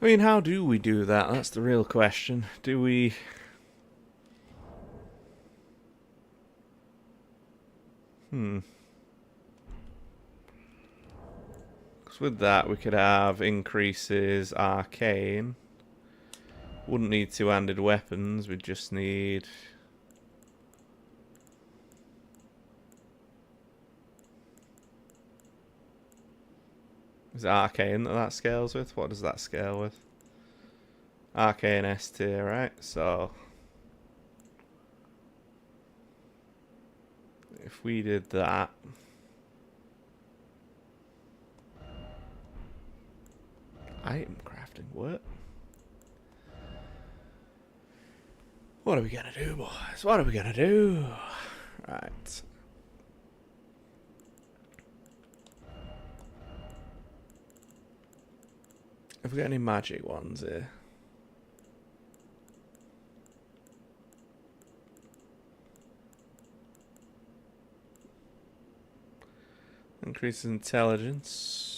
I mean, how do we do that? That's the real question. Do we... Because with that, we could have increases arcane. Wouldn't need two-handed weapons, we'd just need... Is it arcane that scales with? What does that scale with? Arcane S tier, right? So... if we did that... Item crafting, what? What are we gonna do, boys? What are we gonna do? Right. Have we got any magic ones here? Increases intelligence.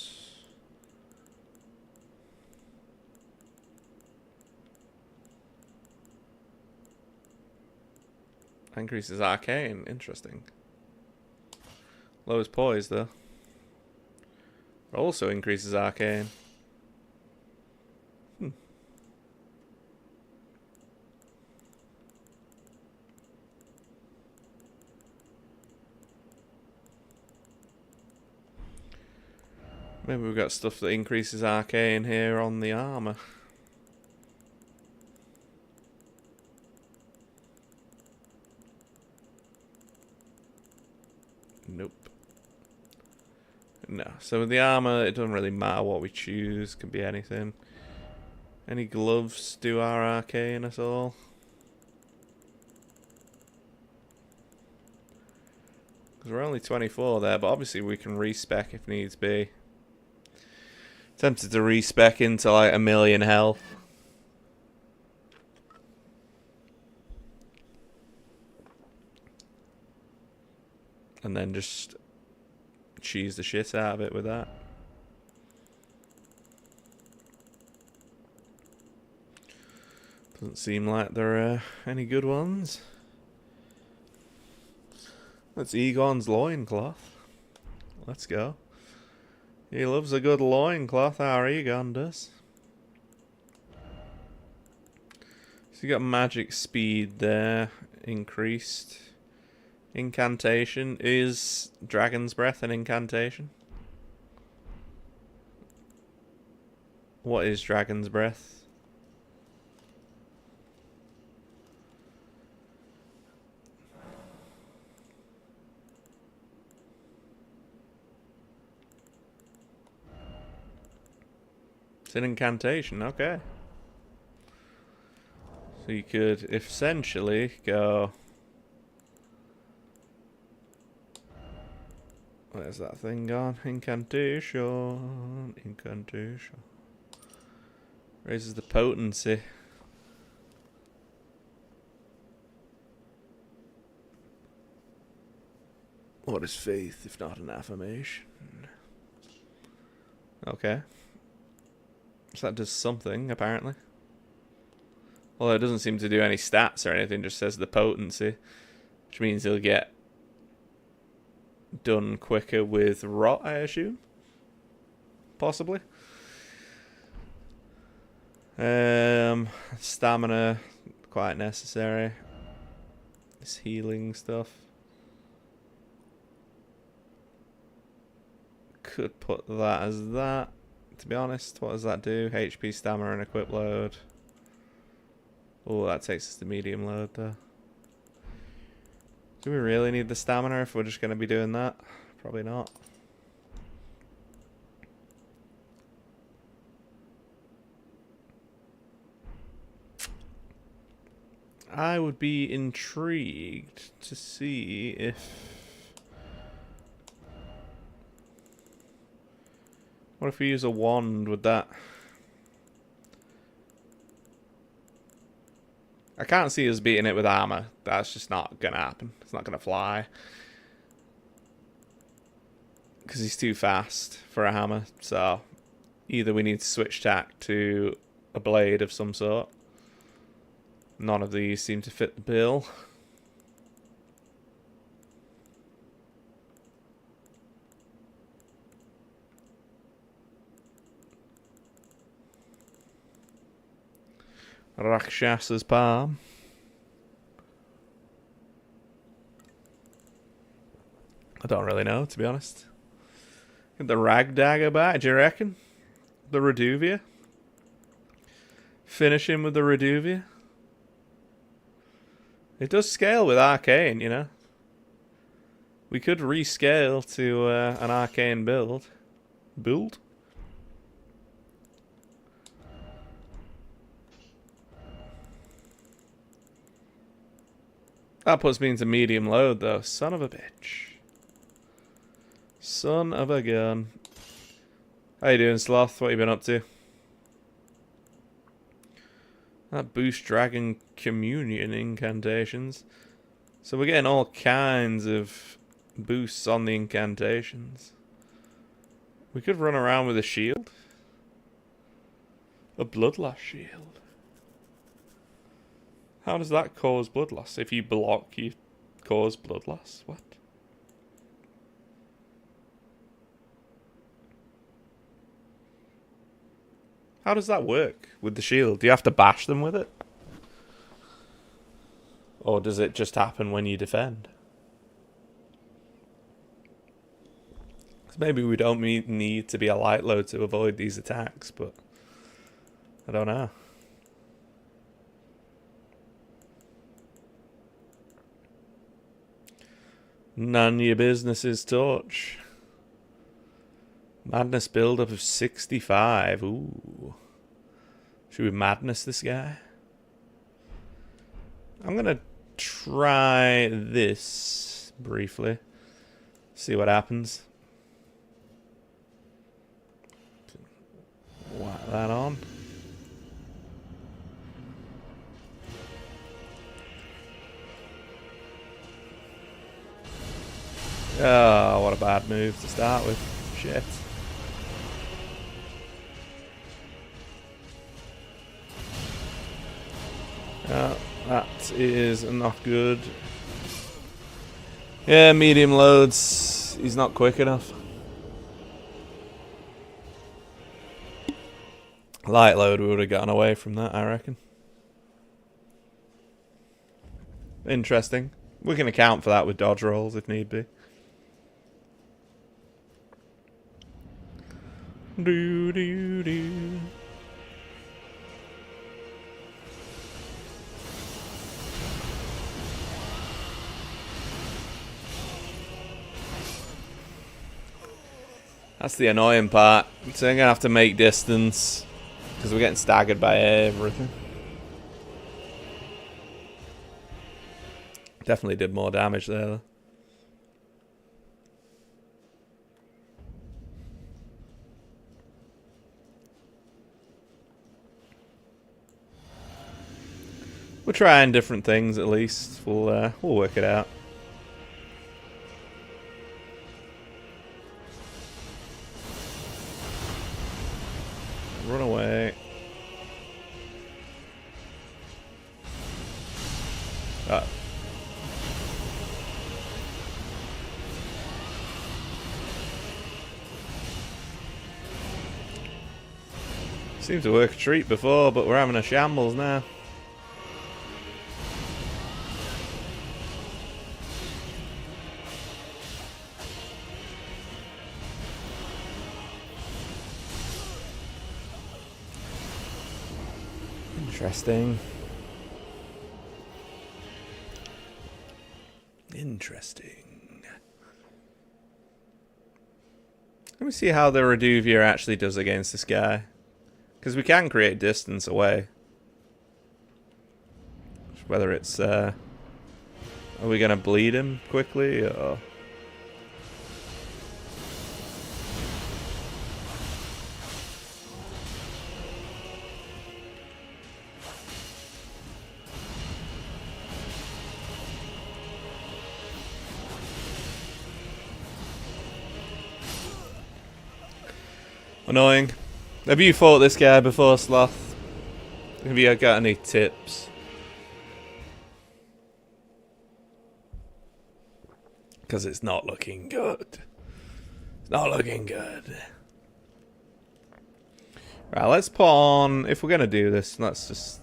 Increases arcane. Interesting. Lowest poise, though. Also increases arcane. Maybe we've got stuff that increases arcane here on the armor. Nope. No. So with the armor, it doesn't really matter what we choose. Can be anything. Any gloves do our arcane at all? Because we're only 24 there, but obviously we can respec if needs be. Tempted to respec into like 1,000,000 health. And then just cheese the shit out of it with that. Doesn't seem like there are any good ones. That's Egon's loincloth. Let's go. He loves a good loincloth, our Egon does. So you got magic speed there, increased. Incantation. Is Dragon's Breath an incantation? What is Dragon's Breath? It's an incantation, okay. So you could essentially go... Where's that thing gone? Incantation. Incantation. Raises the potency. What is faith if not an affirmation? Okay. So that does something, apparently. Although it doesn't seem to do any stats or anything, just says the potency. Which means he'll get done quicker with rot, I assume. Possibly. Stamina, quite necessary. This healing stuff. Could put that as that. To be honest, what does that do? HP, stamina, and equip load. Oh, that takes us to medium load, though. Do we really need the stamina if we're just going to be doing that? Probably not. I would be intrigued to see if... What if we use a wand with that? I can't see us beating it with armor. That's just not going to happen. It's not going to fly. Because he's too fast for a hammer. So either we need to switch tack to a blade of some sort. None of these seem to fit the bill. Rakshasa's palm. I don't really know, to be honest. Get the rag dagger back, do you reckon? The Reduvia? Finish him with the Reduvia? It does scale with arcane, you know. We could rescale to an arcane build. That puts me into medium load, though. Son of a bitch. Son of a gun. How you doing, Sloth? What you been up to? That boost dragon communion incantations. So we're getting all kinds of boosts on the incantations. We could run around with a shield. A bloodlust shield. How does that cause blood loss? If you block, you cause blood loss? What? How does that work with the shield? Do you have to bash them with it? Or does it just happen when you defend? 'Cause maybe we don't need to be a light load to avoid these attacks, but I don't know. None of your business is torch. Madness build-up of 65. Ooh. Should we madness this guy? I'm going to try this briefly. See what happens. Whack that on. Oh, what a bad move to start with. Shit. That is not good. Yeah, medium loads. He's not quick enough. Light load, we would have gotten away from that, I reckon. Interesting. We can account for that with dodge rolls if need be. Do do do. That's the annoying part. So I'm gonna have to make distance because we're getting staggered by everything. Definitely did more damage there, though. We're trying different things at least. We'll work it out. Run away. Seemed to work a treat before, but we're having a shambles now. Interesting. Interesting. Let me see how the Reduvia actually does against this guy. Because we can create distance away. Whether it's... are we going to bleed him quickly, or... Annoying. Have you fought this guy before, Sloth? Have you got any tips? Because it's not looking good. It's not looking good. Right, let's put on... If we're going to do this, let's just...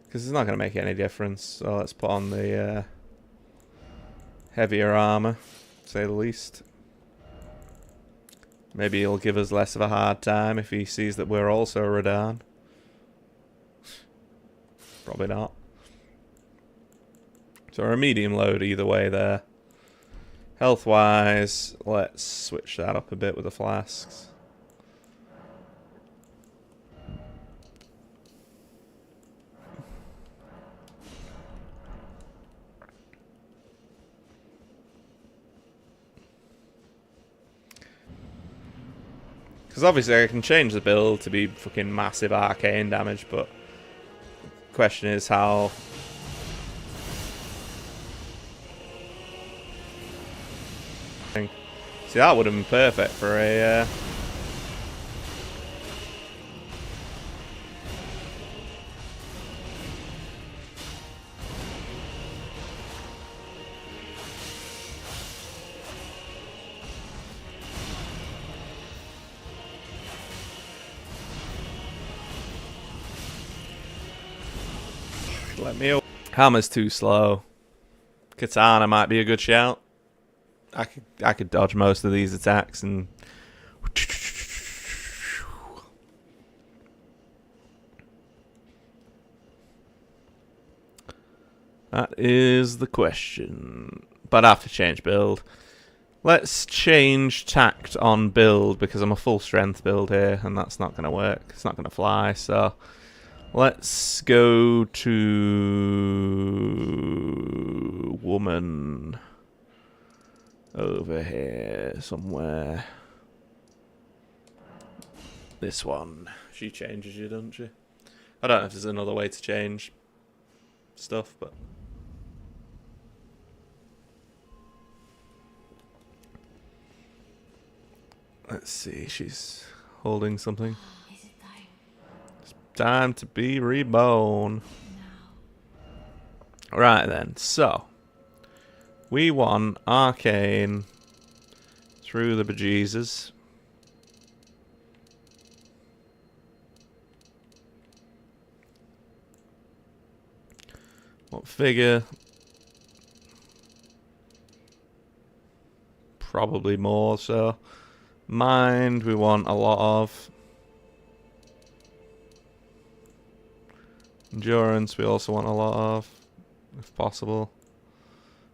Because it's not going to make any difference. So let's put on the heavier armor, to say the least. Maybe he'll give us less of a hard time if he sees that we're also Radahn. Probably not. So we're a medium load either way there. Health-wise, let's switch that up a bit with the flasks. Because obviously I can change the build to be fucking massive arcane damage, but the question is how... See, that would have been perfect for a... Let me... Hammer's too slow. Katana might be a good shout. I could dodge most of these attacks and... That is the question. But I have to change build. Let's change tact on build because I'm a full strength build here and that's not going to work. It's not going to fly, so... Let's go to... Woman... Over here somewhere. This one. She changes you, doesn't she? I don't know if there's another way to change stuff, but... Let's see, she's holding something. Is it time? It's time to be reborn. No. Right then, so... We want arcane through the bejesus. What figure? Probably more so. Mind we want a lot of. Endurance we also want a lot of, if possible.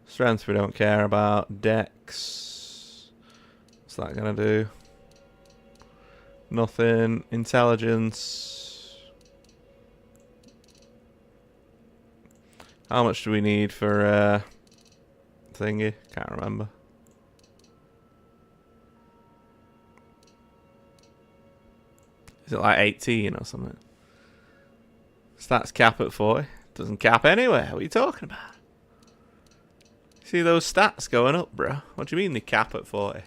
Strength we don't care about. Dex. What's that gonna do? Nothing. Intelligence. How much do we need for thingy? Can't remember. Is it like 18 or something? Stats cap at 40. Doesn't cap anywhere. What are you talking about? See those stats going up, bro? What do you mean they cap at 40?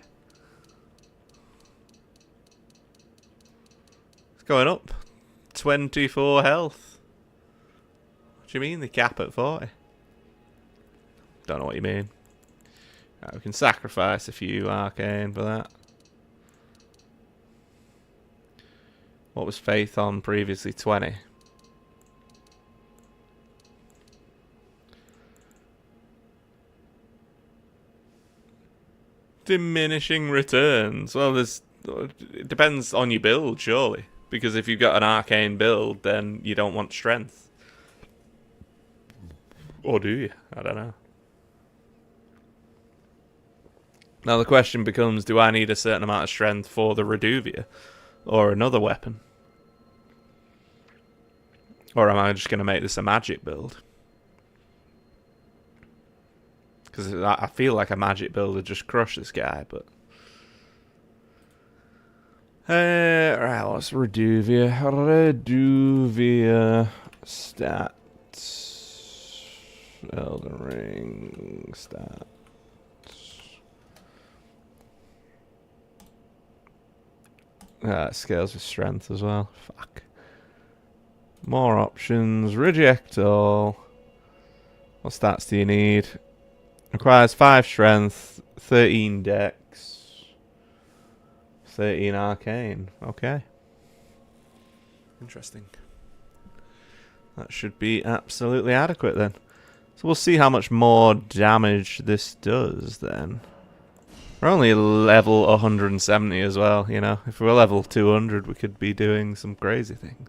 It's going up. 24 health. What do you mean they cap at 40? Don't know what you mean. Right, we can sacrifice a few arcane for that. What was faith on previously? 20. Diminishing returns. Well, it depends on your build, surely. Because if you've got an arcane build, then you don't want strength. Or do you? I don't know. Now the question becomes, do I need a certain amount of strength for the Reduvia? Or another weapon? Or am I just going to make this a magic build? Because I feel like a magic build would just crush this guy, but... right, what's Reduvia? Reduvia stats. Elden Ring stats. It scales with strength as well. Fuck. More options. Reject all. What stats do you need? Requires 5 strength, 13 dex, 13 arcane. Okay. Interesting. That should be absolutely adequate then. So we'll see how much more damage this does then. We're only level 170 as well, you know. If we were level 200, we could be doing some crazy things.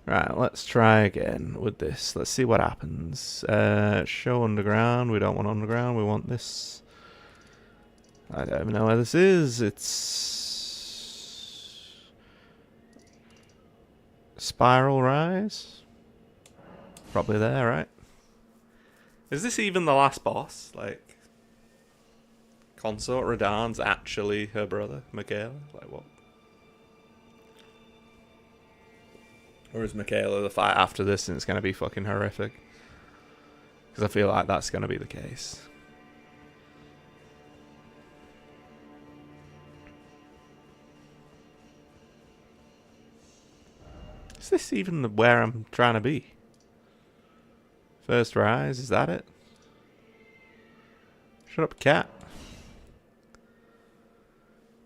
Right, let's try again with this. Let's see what happens. Show underground. We don't want underground. We want this. I don't even know where this is. It's... Spiral Rise? Probably there, right? Is this even the last boss? Like, Consort Radahn's actually her brother, Michaela? Like, what? Or is Michaela the fight after this and it's going to be fucking horrific? Because I feel like that's going to be the case. Is this even where I'm trying to be? First rise, is that it? Shut up, cat.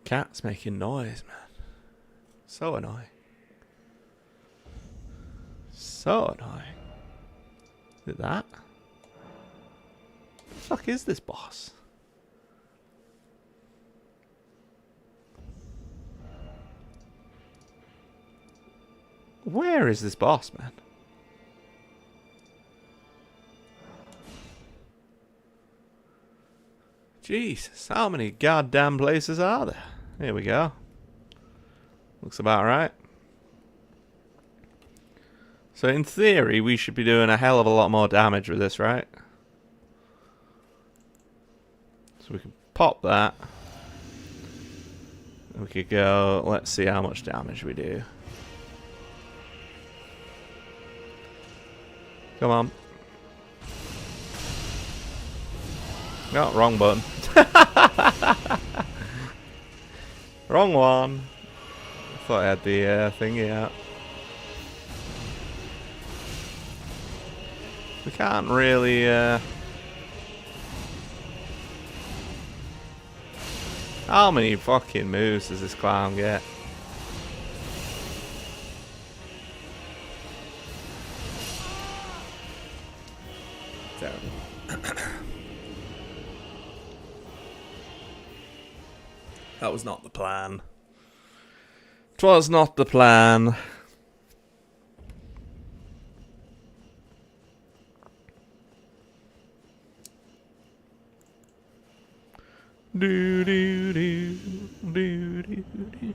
Cat's making noise, man. So annoying. So annoying. Is it that? What the fuck is this boss? Where is this boss, man? Jesus, how many goddamn places are there? Here we go. Looks about right. So in theory, we should be doing a hell of a lot more damage with this, right? So we can pop that. We could go, let's see how much damage we do. Come on. No, wrong button. Wrong one. I thought I had the thingy out. We can't really... How many fucking moves does this clown get? Terrible. That was not the plan. 'Twas not the plan. Do do do do do do.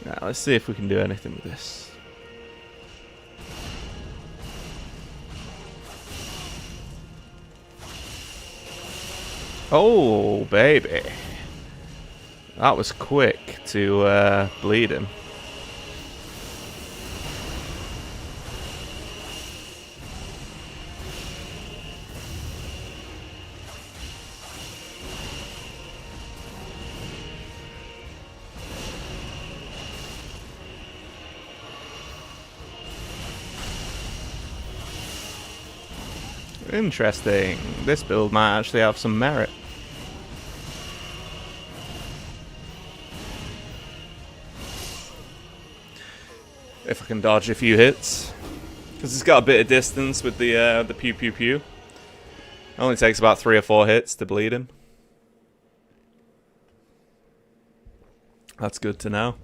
Now let's see if we can do anything with this. Oh baby, that was quick to bleed him. Interesting. This build might actually have some merit. If I can dodge a few hits. Because it's got a bit of distance with the pew pew pew. It only takes about 3 or 4 hits to bleed him. That's good to know.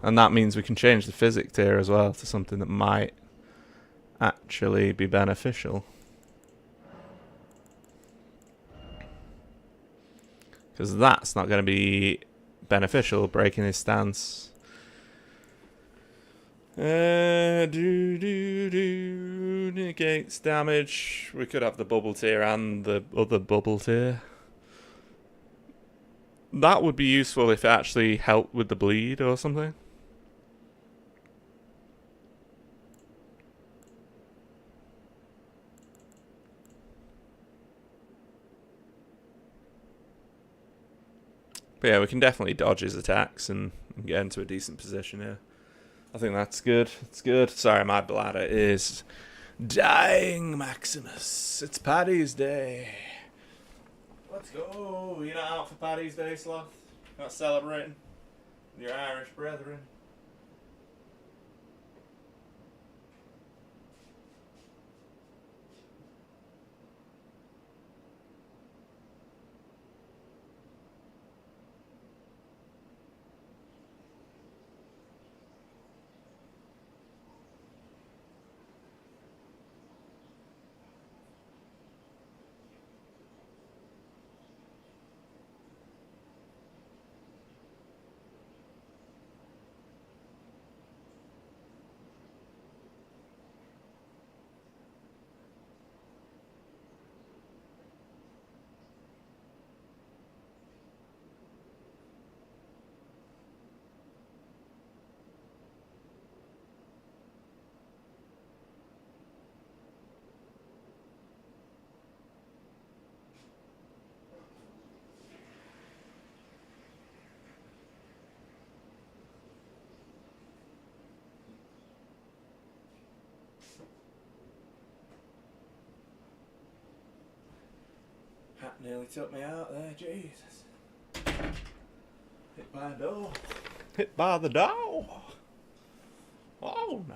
And that means we can change the physic tier as well to something that might actually be beneficial. Because that's not going to be beneficial, breaking his stance. Negates damage. We could have the bubble tier and the other bubble tier. That would be useful if it actually helped with the bleed or something. But yeah, we can definitely dodge his attacks and and get into a decent position here. I think that's good. It's good. Sorry, my bladder is dying, Maximus. It's Paddy's Day. Let's go. You're not out for Paddy's Day, Sloth? Not celebrating your Irish brethren? Hat nearly took me out there, Jesus. Hit by a door. Hit by the door. Oh no.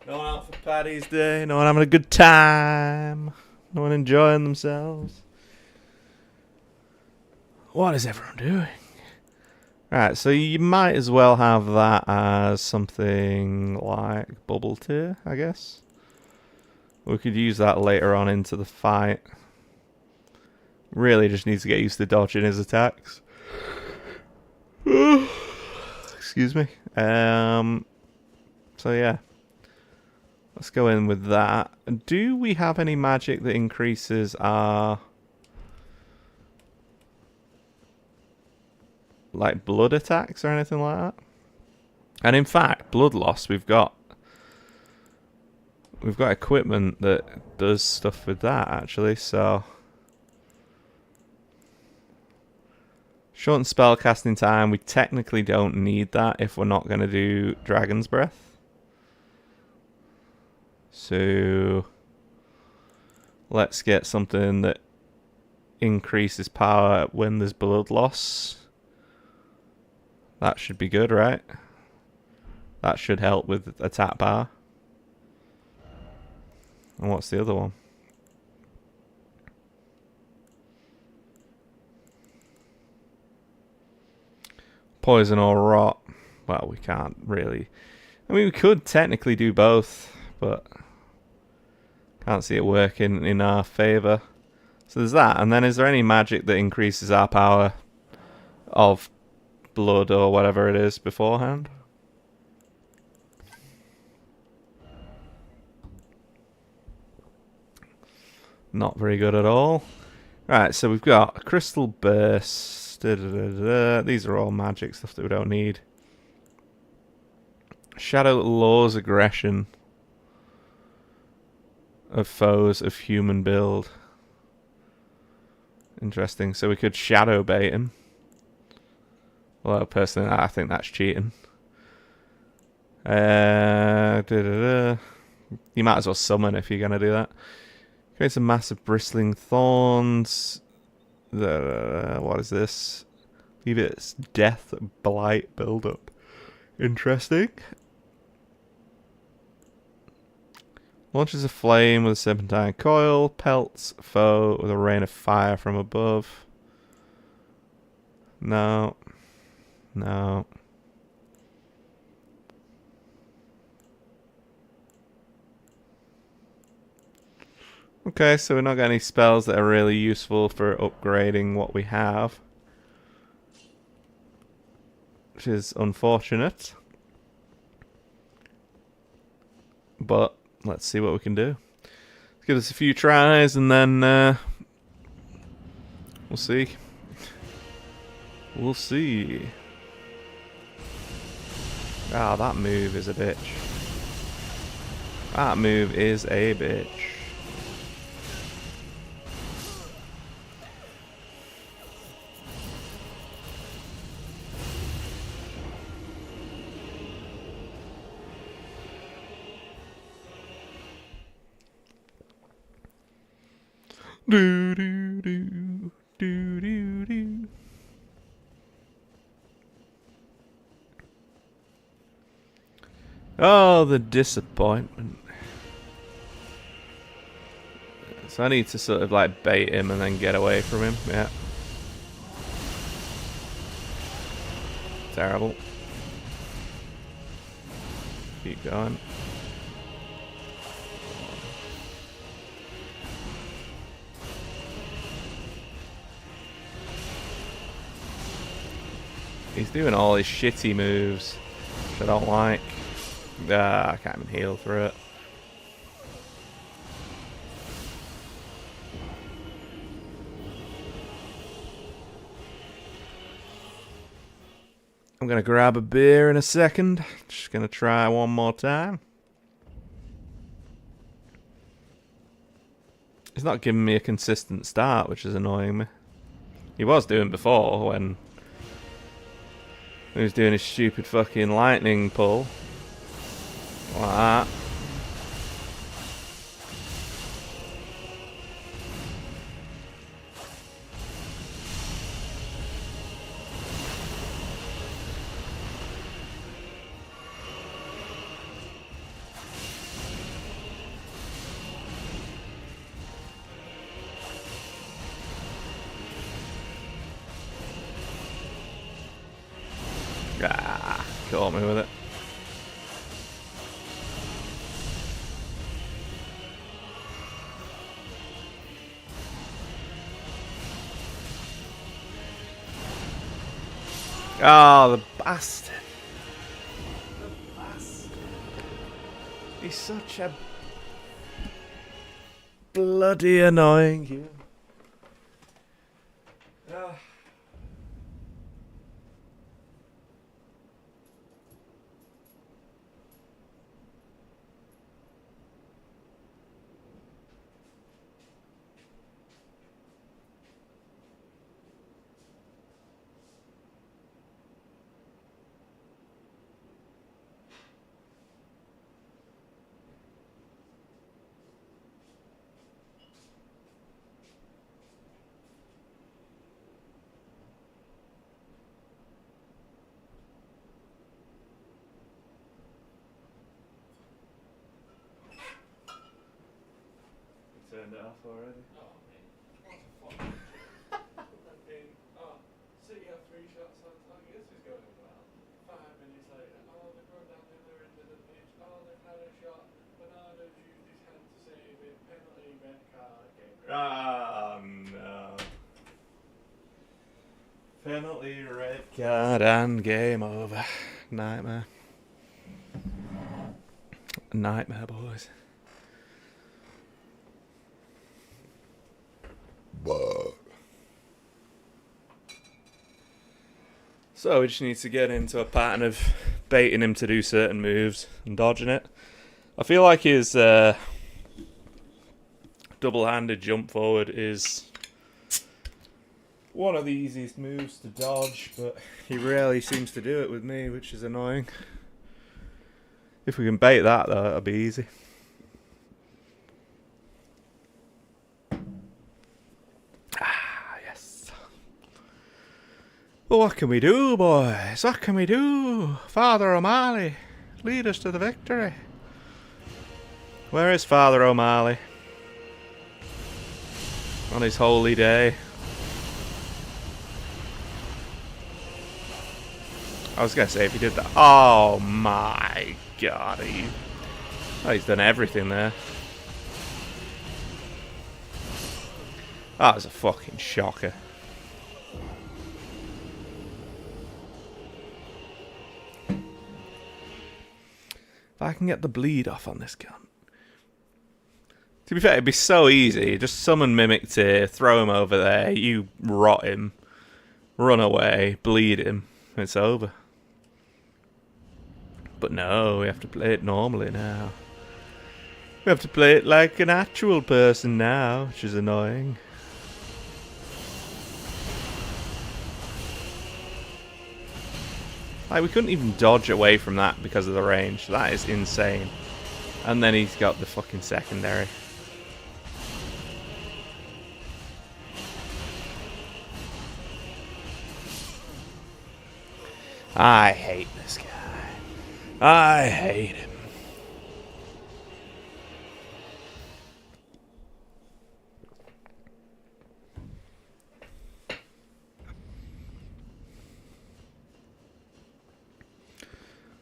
No one out for Paddy's Day, no one having a good time, no one enjoying themselves. What is everyone doing? Right, so you might as well have that as something like bubble tier, I guess. We could use that later on into the fight. Really just needs to get used to dodging his attacks. Excuse me. So yeah. Let's go in with that. Do we have any magic that increases our... like blood attacks or anything like that? And in fact, blood loss, we've got equipment that does stuff with that, actually, so... Shorten spell casting time, we technically don't need that if we're not going to do Dragon's Breath. So... let's get something that increases power when there's blood loss. That should be good, right? That should help with attack power. And what's the other one? Poison or rot. Well, we can't really. I mean, we could technically do both, but can't see it working in our favour. So there's that. And then is there any magic that increases our power of blood or whatever it is beforehand? Not very good at all. Right, so we've got a Crystal Burst. These are all magic stuff that we don't need. Shadow lures aggression of foes of human build. Interesting. So we could shadow bait him. Well, personally, I think that's cheating. You might as well summon if you're going to do that. Creates a massive bristling thorns. What is this? Leave its death blight build up. Interesting. Launches a flame with a serpentine coil. Pelts foe with a rain of fire from above. No. No. Okay, so we're not got any spells that are really useful for upgrading what we have. Which is unfortunate. But let's see what we can do. Let's give us a few tries and then we'll see. We'll see. Ah, that move is a bitch. That move is a bitch. Do do do do do do. Oh, the disappointment. So I need to sort of like bait him and then get away from him. Yeah. Terrible. Keep going. He's doing all his shitty moves, which I don't like. I can't even heal through it. I'm gonna grab a beer in a second. Just gonna try one more time. He's not giving me a consistent start, which is annoying me. He was doing before when he was doing his stupid fucking lightning pull. Like that. Ah, caught me with it. Oh, the bastard. The bastard. He's such a bloody annoying human. Turned it off already. Oh, mate. What the fuck? See you have 3 shots on target. This is going well. 5 minutes later, oh, they've gone down the other end of the pitch. Oh, they've had a shot. Bernardo's used his hand to save it. Penalty, red card, game. Oh no. Penalty, red card, and game over. Nightmare. Nightmare, boys. So we just need to get into a pattern of baiting him to do certain moves and dodging it. I feel like his double-handed jump forward is one of the easiest moves to dodge, but he rarely seems to do it with me, which is annoying. If we can bait that, though, it'll be easy. Well, what can we do, boys? What can we do? Father O'Malley, lead us to the victory. Where is Father O'Malley? On his holy day. I was going to say if he did that. Oh my god. He's done everything there. That was a fucking shocker. I can get the bleed off on this gun. To be fair, it'd be so easy. Just summon Mimic Tear, throw him over there, you rot him, run away, bleed him, it's over. But no, we have to play it normally now. We have to play it like an actual person now, which is annoying. Like, we couldn't even dodge away from that because of the range. That is insane. And then he's got the fucking secondary. I hate this guy. I hate him.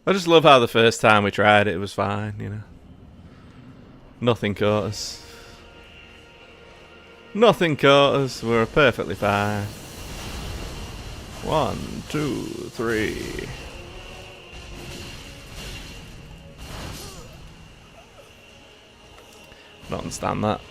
I just love how the first time we tried it, it was fine, you know. Nothing caught us. Nothing caught us. We were perfectly fine. 1, 2, 3. Don't understand that.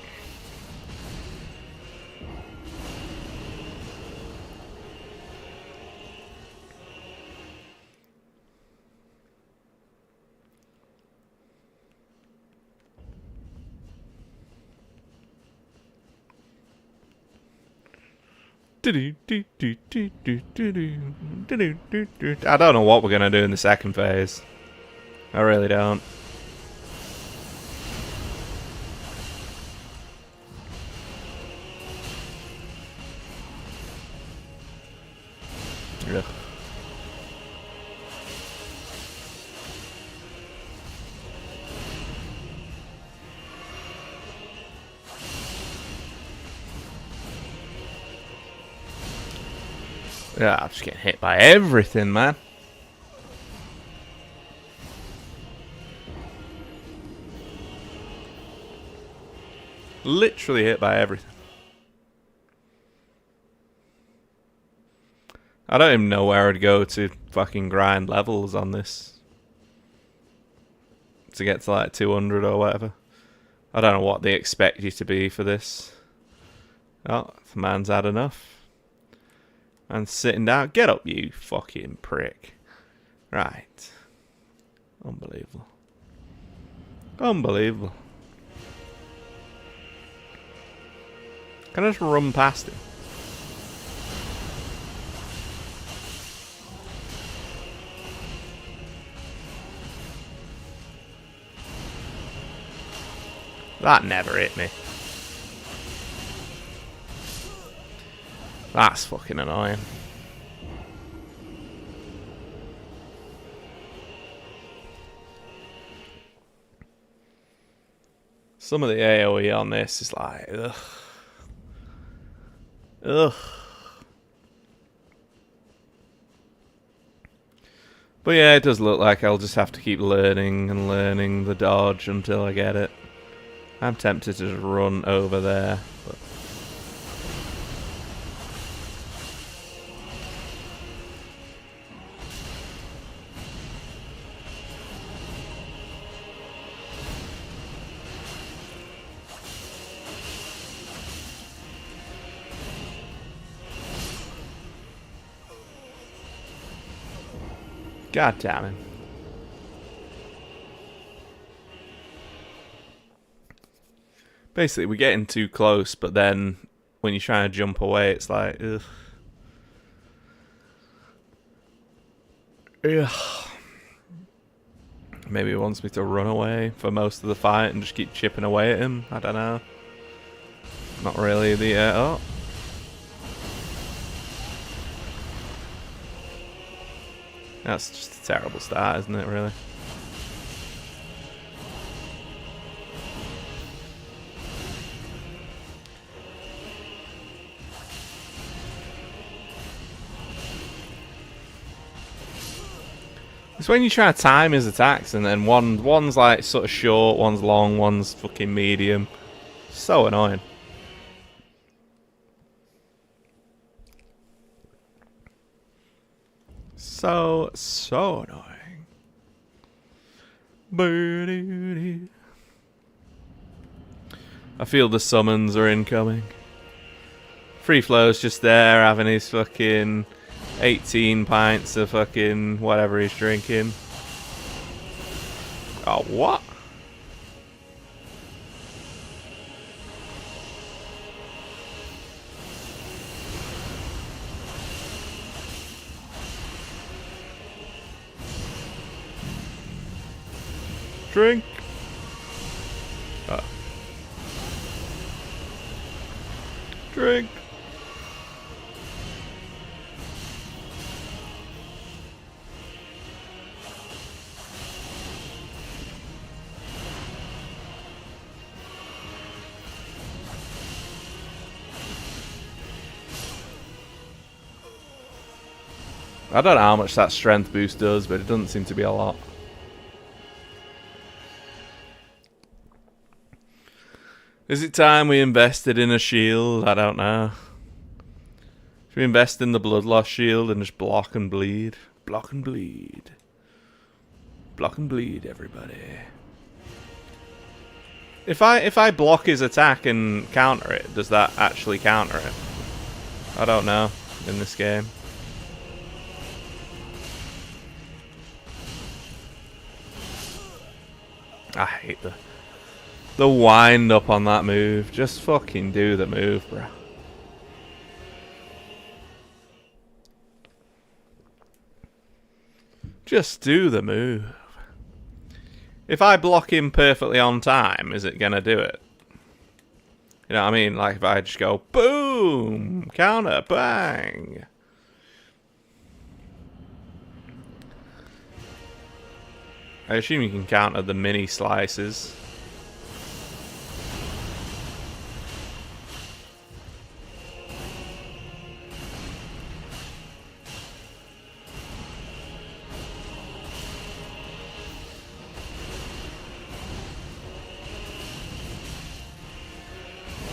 I don't know what we're going to do in the second phase. I really don't. Ugh. Yeah, I'm just getting hit by everything, man. Literally hit by everything. I don't even know where I'd go to fucking grind levels on this. To get to like 200 or whatever. I don't know what they expect you to be for this. Oh, the man's had enough. And sitting down. Get up, you fucking prick. Right. Unbelievable. Unbelievable. Can I just run past him? That never hit me. That's fucking annoying. Some of the AoE on this is like, ugh. Ugh. But yeah, it does look like I'll just have to keep learning and learning the dodge until I get it. I'm tempted to just run over there, but... God damn it. Basically, we're getting too close, but then when you're trying to jump away, it's like, ugh. Ugh. Maybe he wants me to run away for most of the fight and just keep chipping away at him. I don't know. Not really the... oh. That's just a terrible start, isn't it, really? It's when you try to time his attacks and then one's like sort of short, one's long, one's fucking medium. So annoying. So annoying. I feel the summons are incoming. Free Flow's just there having his fucking 18 pints of fucking whatever he's drinking. Oh, what? Drink. Drink. I don't know how much that strength boost does, but it doesn't seem to be a lot. Is it time we invested in a shield? I don't know. Should we invest in the blood loss shield and just block and bleed? Block and bleed. Block and bleed, everybody. If I block his attack and counter it, does that actually counter it? I don't know in this game. I hate the wind up on that move. Just fucking do the move, bro. Just do the move. If I block him perfectly on time, is it gonna do it? You know what I mean? Like if I just go boom, counter, bang. I assume you can counter the mini slices.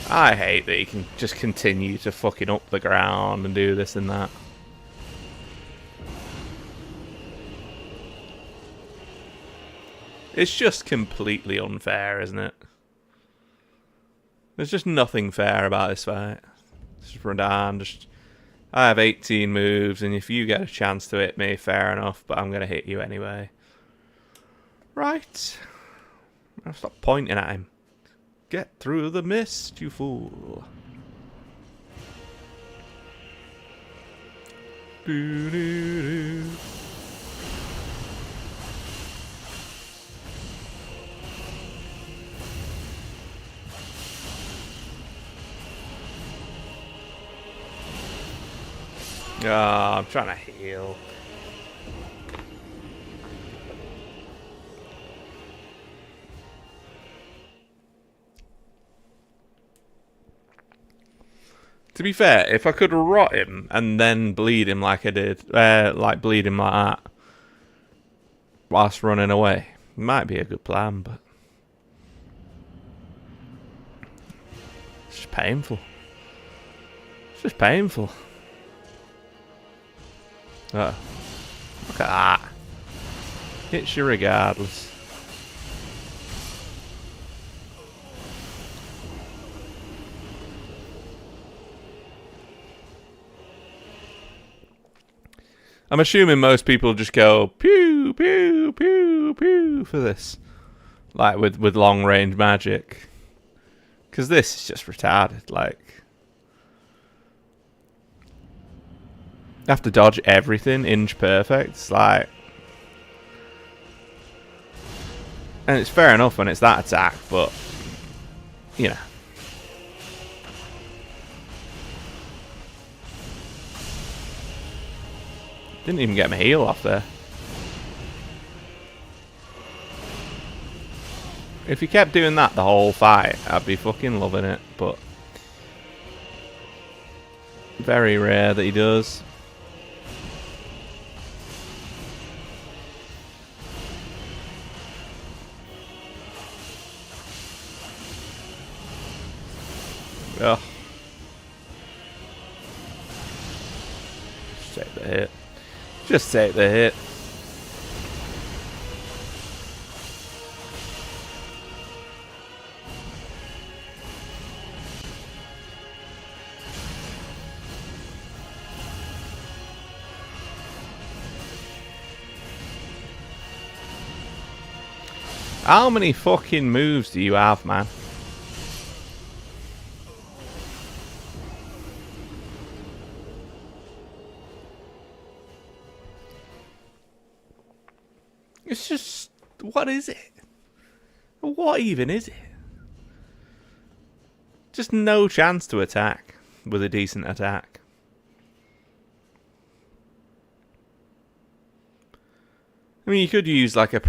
I hate that you can just continue to fucking up the ground and do this and that. It's just completely unfair, isn't it? There's just nothing fair about this fight. Just run down, I have 18 moves, and if you get a chance to hit me, fair enough, but I'm going to hit you anyway. Right. I'll stop pointing at him. Get through the mist, you fool. Doo-doo-doo. Oh, I'm trying to heal. To be fair, if I could rot him and then bleed him like I did, like bleed him like that, whilst running away, it might be a good plan, but it's just painful. It's just painful. Oh, look at that. Hits you regardless. I'm assuming most people just go pew pew pew pew for this, like with long range magic, because this is just retarded. Like, you have to dodge everything inch perfect. It's like, and it's fair enough when it's that attack, but you know. Didn't even get my heal off there. If he kept doing that the whole fight, I'd be fucking loving it, but very rare that he does. Ugh. Just take the hit. Just take the hit. How many fucking moves do you have, man? It's just, what is it? What even is it? Just no chance to attack with a decent attack. I mean, you could use like a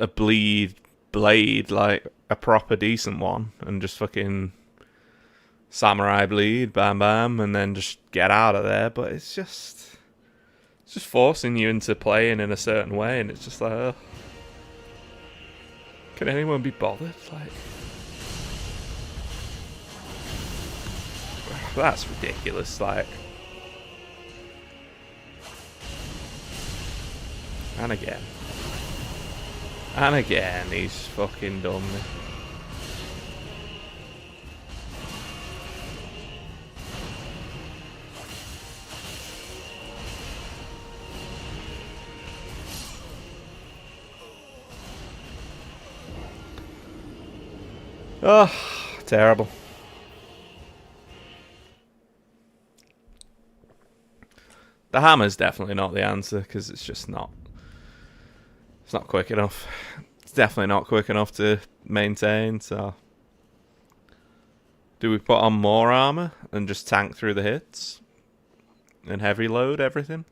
blade, like a proper decent one, and just fucking samurai bleed, bam bam, and then just get out of there. But it's just It's just forcing you into playing in a certain way, and it's just like, oh, can anyone be bothered? Like, that's ridiculous. Like, and again, he's fucking done me. Oh, terrible. The hammer's definitely not the answer, because it's just not. It's not quick enough. It's definitely not quick enough to maintain, so. Do we put on more armor and just tank through the hits? And heavy load everything?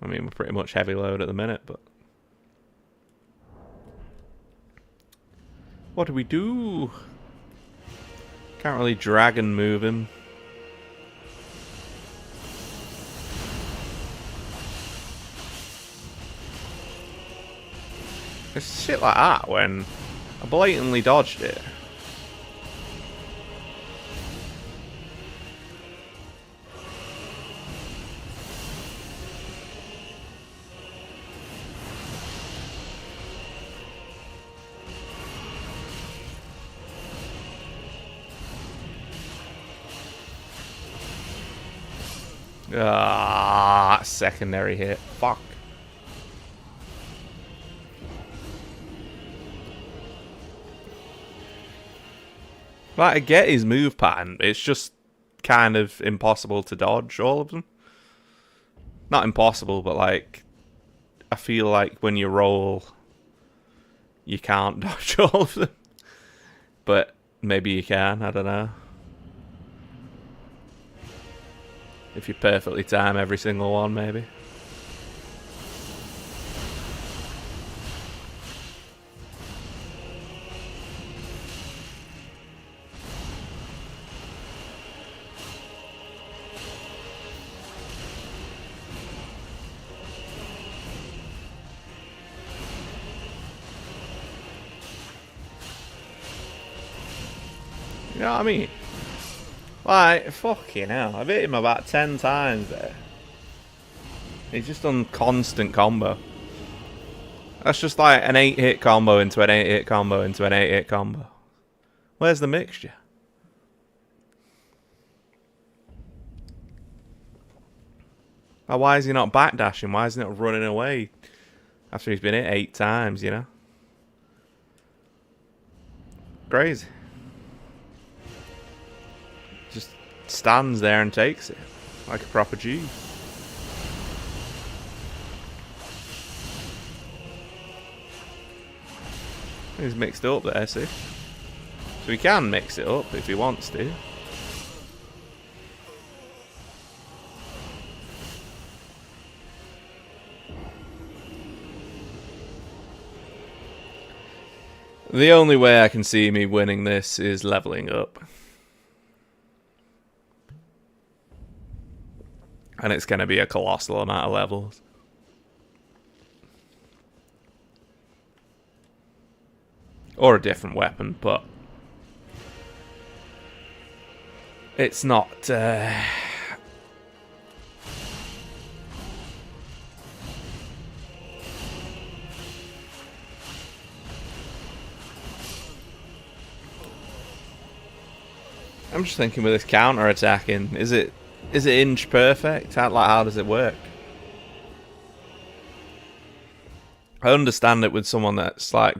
I mean, we're pretty much heavy load at the minute, but. What do we do? Can't really dragon move him. It's shit like that when I blatantly dodged it. Ah, secondary hit. Fuck. Like, I get his move pattern. It's just kind of impossible to dodge all of them. Not impossible, but like, I feel like when you roll, you can't dodge all of them. But maybe you can, I don't know. If you perfectly time every single one, maybe. You know what I mean? Like, fucking hell. I've hit him about 10 times there. He's just done constant combo. That's just like an 8-hit combo into an 8-hit combo into an 8-hit combo. Where's the mixture? Oh, why is he not backdashing? Why is he not running away after he's been hit 8 times, you know? Crazy. Just stands there and takes it like a proper G. He's mixed it up there, see? So he can mix it up if he wants to. The only way I can see me winning this is leveling up. And it's going to be a colossal amount of levels. Or a different weapon, but it's not... I'm just thinking with this counter attacking, is it inch perfect? How does it work? I understand it with someone that's like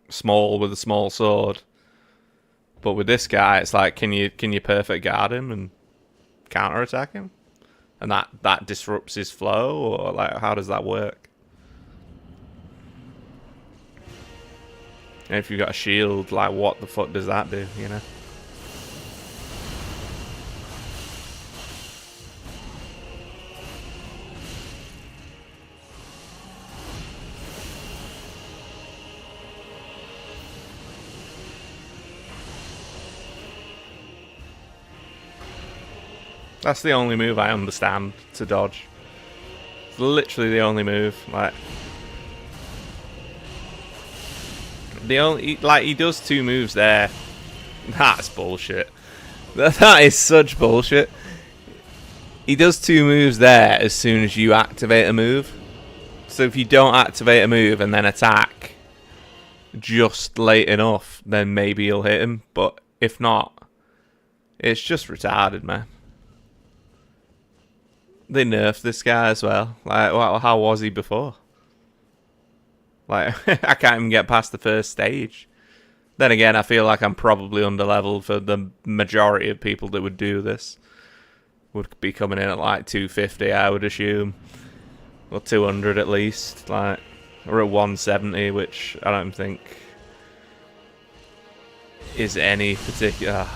small with a small sword, but with this guy, it's like, can you perfect guard him and counter attack him, and that disrupts his flow, or like how does that work? And if you've got a shield, like what the fuck does that do? You know. That's the only move I understand to dodge. It's literally the only move. Like, he does 2 moves there. That's bullshit. That is such bullshit. He does 2 moves there as soon as you activate a move. So if you don't activate a move and then attack just late enough, then maybe you'll hit him. But if not, it's just retarded, man. They nerfed this guy as well. Like, how was he before? Like, I can't even get past the first stage. Then again, I feel like I'm probably underleveled for the majority of people that would do this. Would be coming in at like 250, I would assume. Or 200 at least. Like, or at 170, which I don't think is any particular...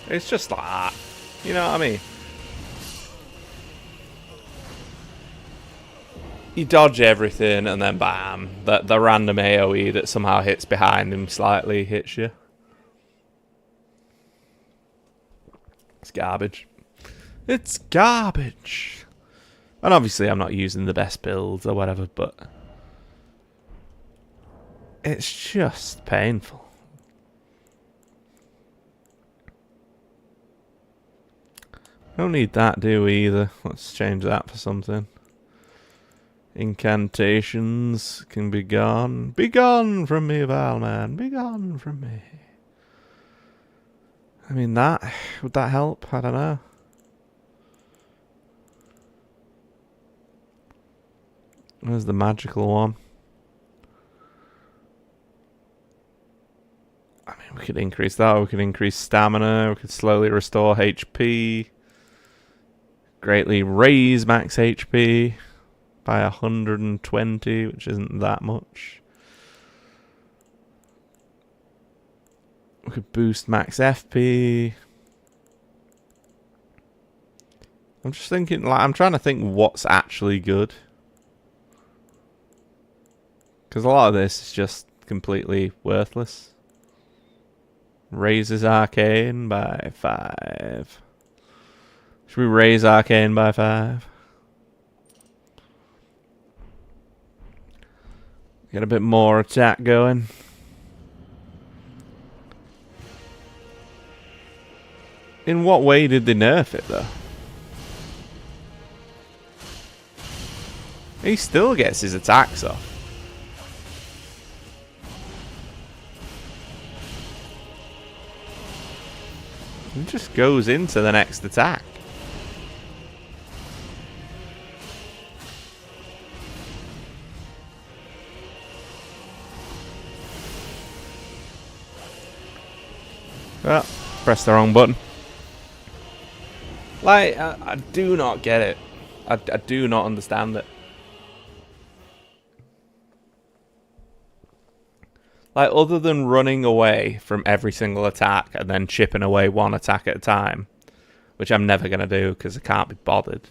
It's just like that. You know what I mean? You dodge everything and then bam. The random AoE that somehow hits behind him slightly hits you. It's garbage. It's garbage. And obviously I'm not using the best builds or whatever, but it's just painful. Don't need that, do we, either? Let's change that for something. Incantations can be gone. Be gone from me, Valman. Be gone from me. I mean, would that help? I don't know. Where's the magical one? I mean, we could increase that. We could increase stamina. We could slowly restore HP. Greatly raise max HP by 120, which isn't that much. We could boost max FP. I'm just thinking, like, I'm trying to think what's actually good. Because a lot of this is just completely worthless. Raises Arcane by 5. Should we raise Arcane by 5? Get a bit more attack going. In what way did they nerf it, though? He still gets his attacks off. He just goes into the next attack. Well, press the wrong button. Like, I do not get it. I do not understand it. Like, other than running away from every single attack and then chipping away one attack at a time, which I'm never going to do because I can't be bothered,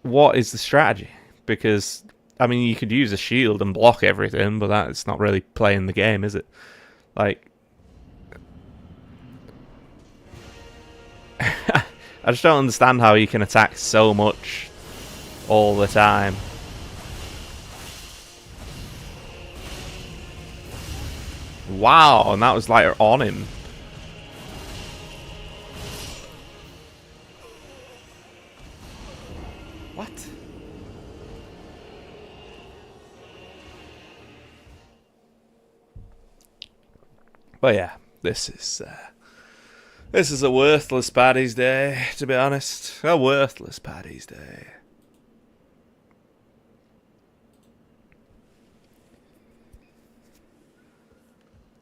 what is the strategy? Because, I mean, you could use a shield and block everything, but that's not really playing the game, is it? Like, I just don't understand how you can attack so much all the time. Wow, and that was like on him. What? But yeah, this is a worthless Paddy's Day, to be honest. A worthless Paddy's Day.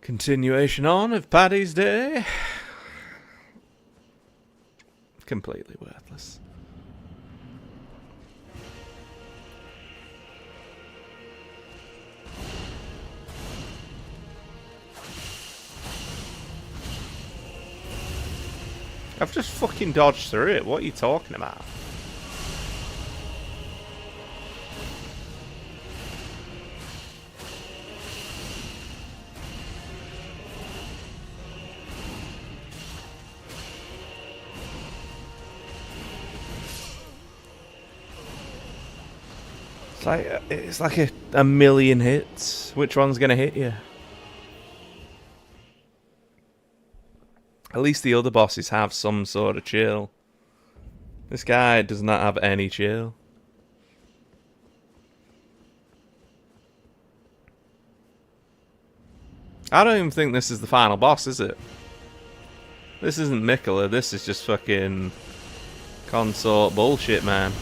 Continuation on of Paddy's Day. Completely worthless. I've just fucking dodged through it. What are you talking about? It's like a million hits. Which one's gonna hit you? At least the other bosses have some sort of chill. This guy does not have any chill. I don't even think this is the final boss, is it? This isn't Mikola, this is just fucking consort bullshit, man.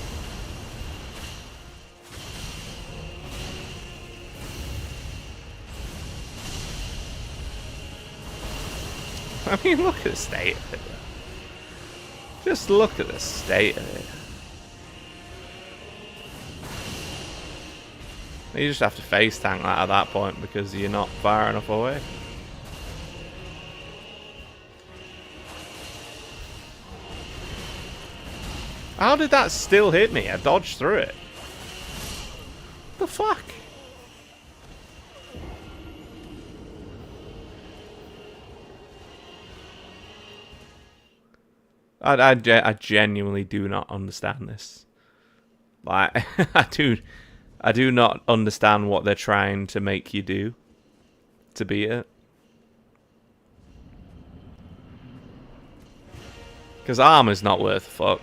I mean, look at the state of it. Just look at the state of it. You just have to face tank that at that point because you're not far enough away. How did that still hit me? I dodged through it. What the fuck? I genuinely do not understand this. Like, I do not understand what they're trying to make you do to beat it. Because armor's not worth a fuck.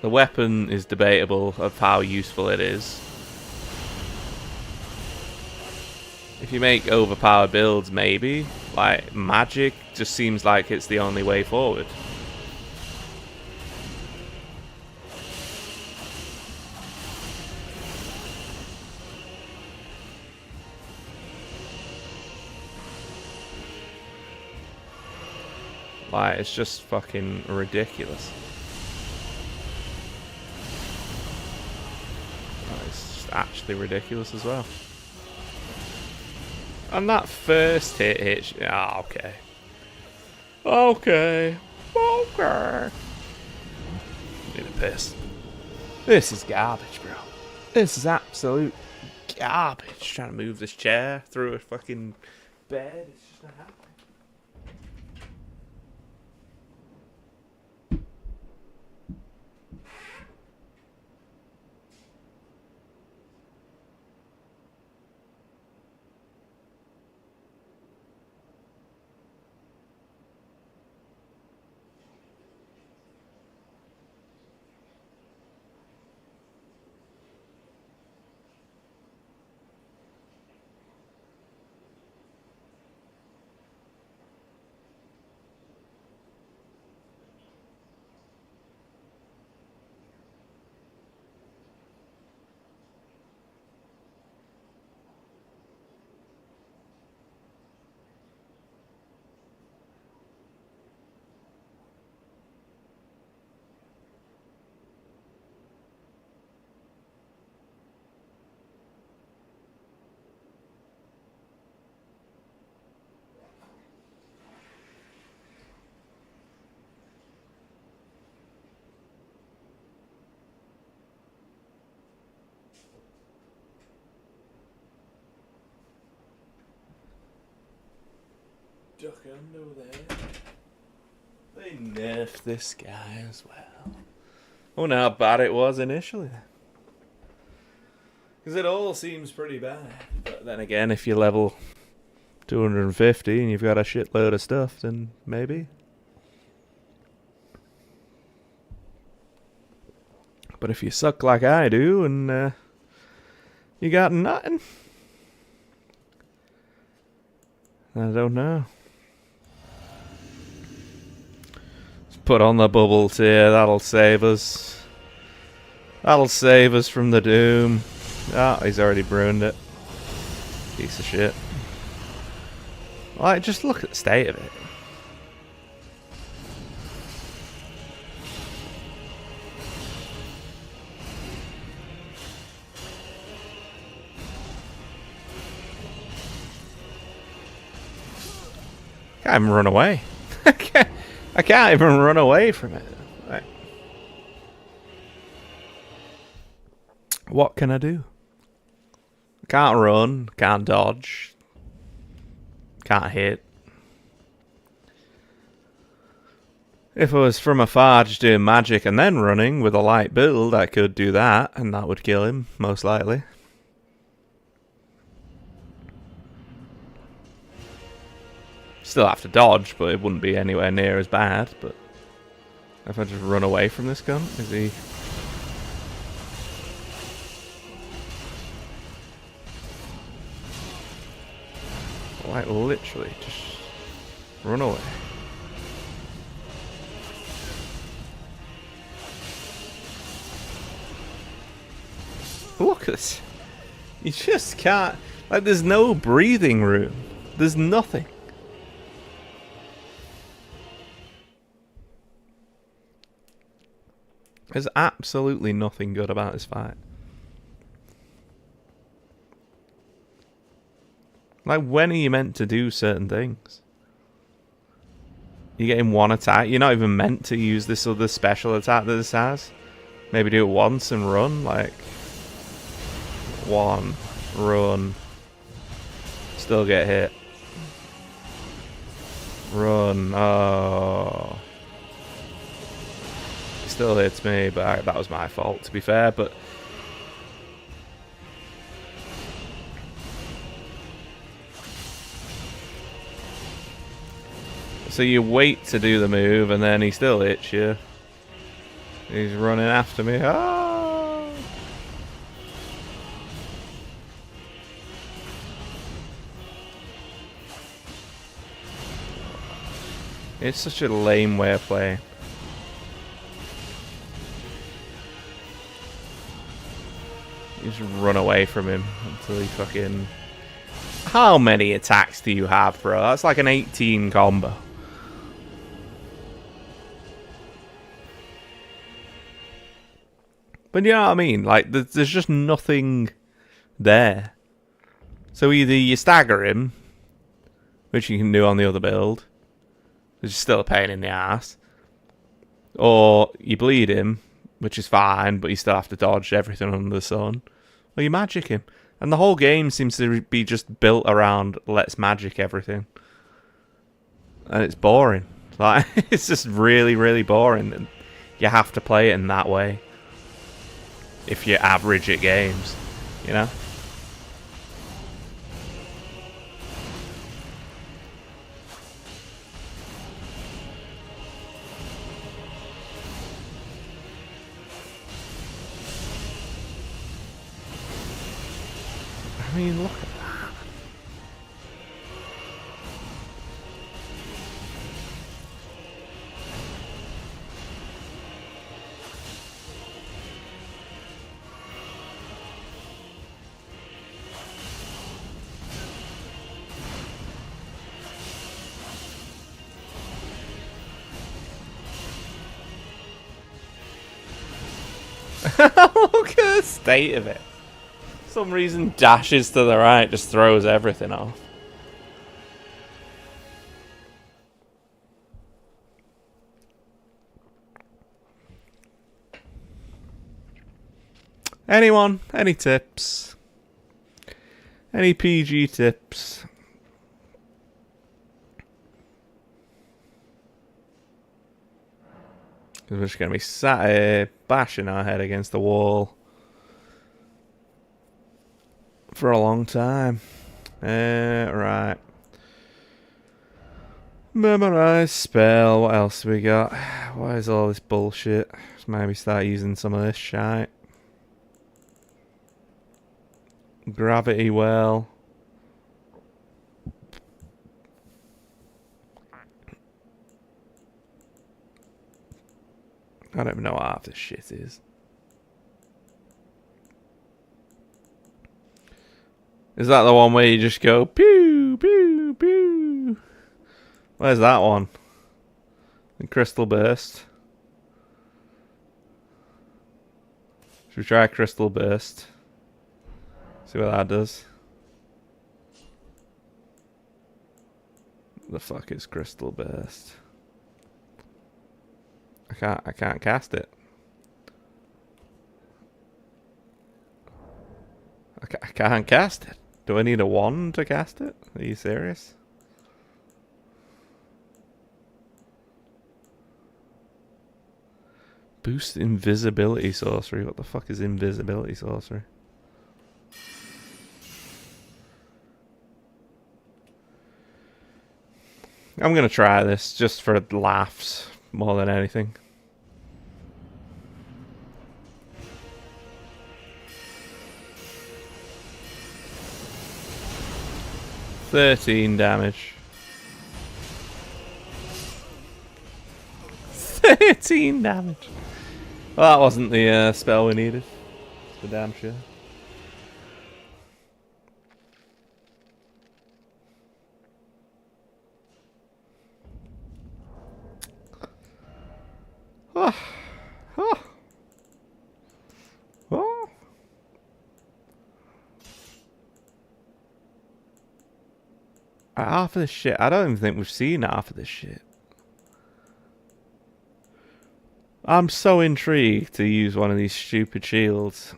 The weapon is debatable of how useful it is. If you make overpowered builds, maybe. Like, magic just seems like it's the only way forward. Like, it's just fucking ridiculous. It's just actually ridiculous as well. And that first hit hits you. Ah, okay. Okay. Okay. Need a piss. This is garbage, bro. This is absolute garbage. Trying to move this chair through a fucking bed. It's just not happening. Duck under there. They nerfed this guy as well. I wonder how bad it was initially. Because it all seems pretty bad. But then again, if you level 250 and you've got a shitload of stuff, then maybe. But if you suck like I do and you got nothing, I don't know. Let's put on the bubbles here, that'll save us. That'll save us from the doom. Ah, he's already ruined it. Piece of shit. Like, just look at the state of it. Can't even run away. I I can't even run away from it. Like, what can I do? Can't run, can't dodge, can't hit. If I was from afar just doing magic and then running with a light build, I could do that, and that would kill him, most likely. Still have to dodge, but it wouldn't be anywhere near as bad. But if I just run away from this gun, is he... Like, literally, just run away. Look at this. You just can't... Like, there's no breathing room. There's nothing. There's absolutely nothing good about this fight. Like, when are you meant to do certain things? You're getting one attack. You're not even meant to use this other special attack that this has. Maybe do it once and run. Like, one, run. Still get hit. Run. Oh. He still hits me, but that was my fault, to be fair. But so you wait to do the move, and then he still hits you. He's running after me. Ah! It's such a lame way of playing. You just run away from him until he fucking... How many attacks do you have, bro? That's like an 18 combo. But you know what I mean? Like, there's just nothing there. So either you stagger him, which you can do on the other build, which is still a pain in the ass, or you bleed him, which is fine, but you still have to dodge everything under the sun, or you magic him. And the whole game seems to be just built around let's magic everything. And it's boring. Like, it's just really, really boring. And you have to play it in that way if you're average at games, you know? I mean, look at that. Look at the state of it. For some reason, dashes to the right just throws everything off. Anyone? Any tips? Any PG tips? We're just going to be sat here bashing our head against the wall for a long time. Right. Memorize spell. What else we got? Why is all this bullshit? Let's maybe start using some of this shite. Gravity well. I don't even know what half this shit is. Is that the one where you just go pew, pew, pew? Where's that one? The crystal burst. Should we try crystal burst? See what that does. The fuck is crystal burst? I can't cast it. I can't cast it. Do I need a wand to cast it? Are you serious? Boost invisibility sorcery. What the fuck is invisibility sorcery? I'm gonna try this just for laughs more than anything. $13 damage. 13 damage. Well, that wasn't the spell we needed. For damn sure. Oh. Oh. Oh. Half of this shit. I don't even think we've seen half of this shit. I'm so intrigued to use one of these stupid shields.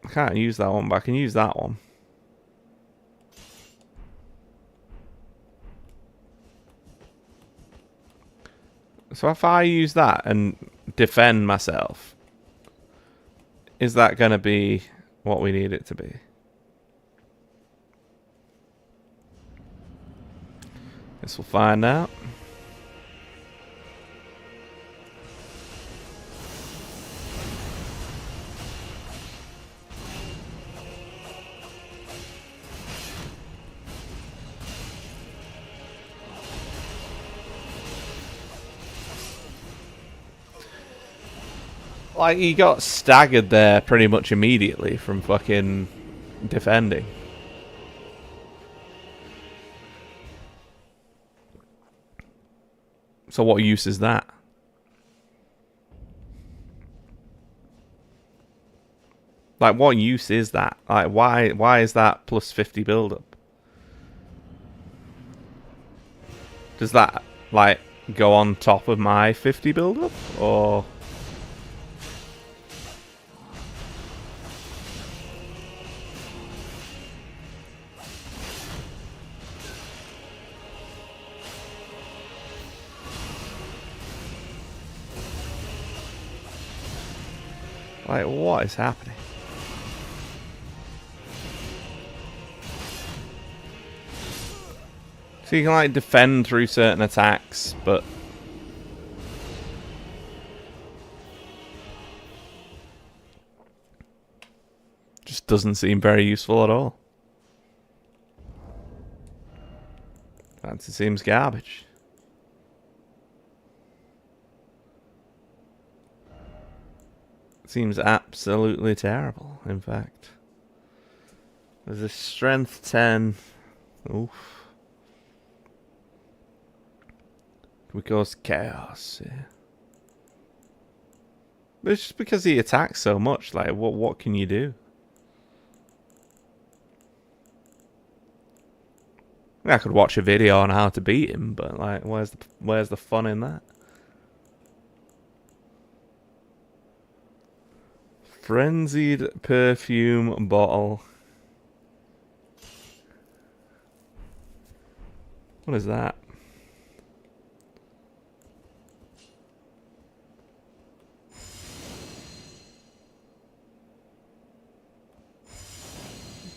I can't use that one, but I can use that one. So if I use that and defend myself, is that going to be what we need it to be? Guess we'll find out. Like, he got staggered there pretty much immediately from fucking defending. So what use is that? Like, what use is that? Like, why is that plus 50 build-up? Does that, like, go on top of my 50 build-up? Or... like, what is happening? So you can, like, defend through certain attacks, but... just doesn't seem very useful at all. That seems garbage. Seems absolutely terrible, in fact. There's a strength 10. Oof. We cause chaos here. But it's just because he attacks so much. Like, what can you do? I mean, I could watch a video on how to beat him, but like, where's the fun in that? Frenzied perfume bottle. What is that?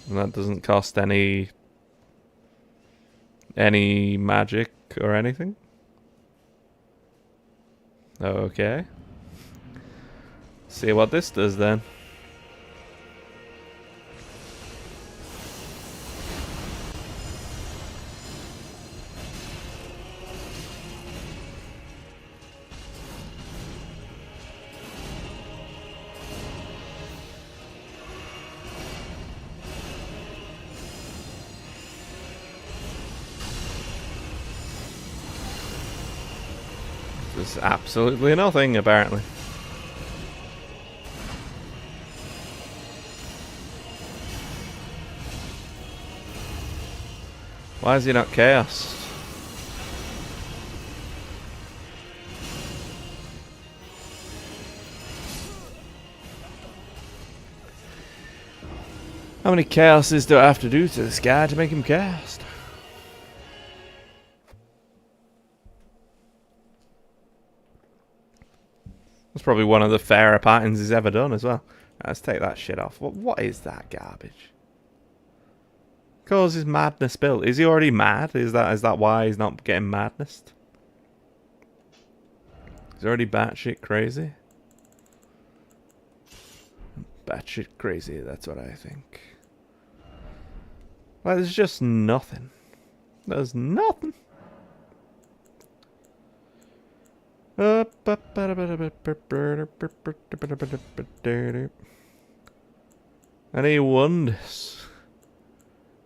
And that doesn't cost any magic or anything? Okay. See what this does then. There's absolutely nothing, apparently. Why is he not chaos? How many chaoses do I have to do to this guy to make him cast? That's probably one of the fairer patterns he's ever done as well. Let's take that shit off. What is that garbage? Causes madness build. Is he already mad? Is that why he's not getting madness? He's already batshit crazy. Batshit crazy, that's what I think. Like, there's just nothing. There's nothing. Any wonders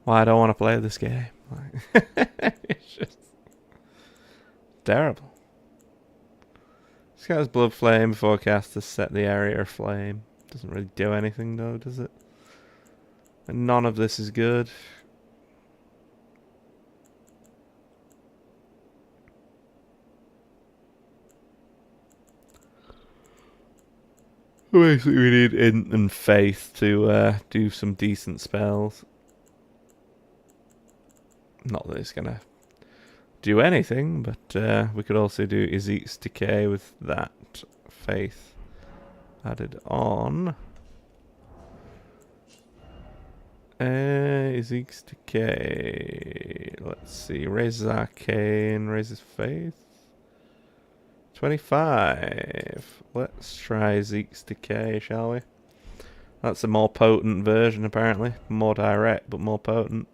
why I don't want to play this game? It's just terrible. This guy's blood flame before cast to set the area aflame. Doesn't really do anything though, does it? And none of this is good. Basically, we need int and faith to do some decent spells. Not that it's gonna do anything, but we could also do Ezekiel's Decay with that faith added on. Ezekiel's Decay. Let's see. Raises Arcane, raises Faith. 25. Let's try Zeke's Decay, shall we? That's a more potent version, apparently. More direct, but more potent.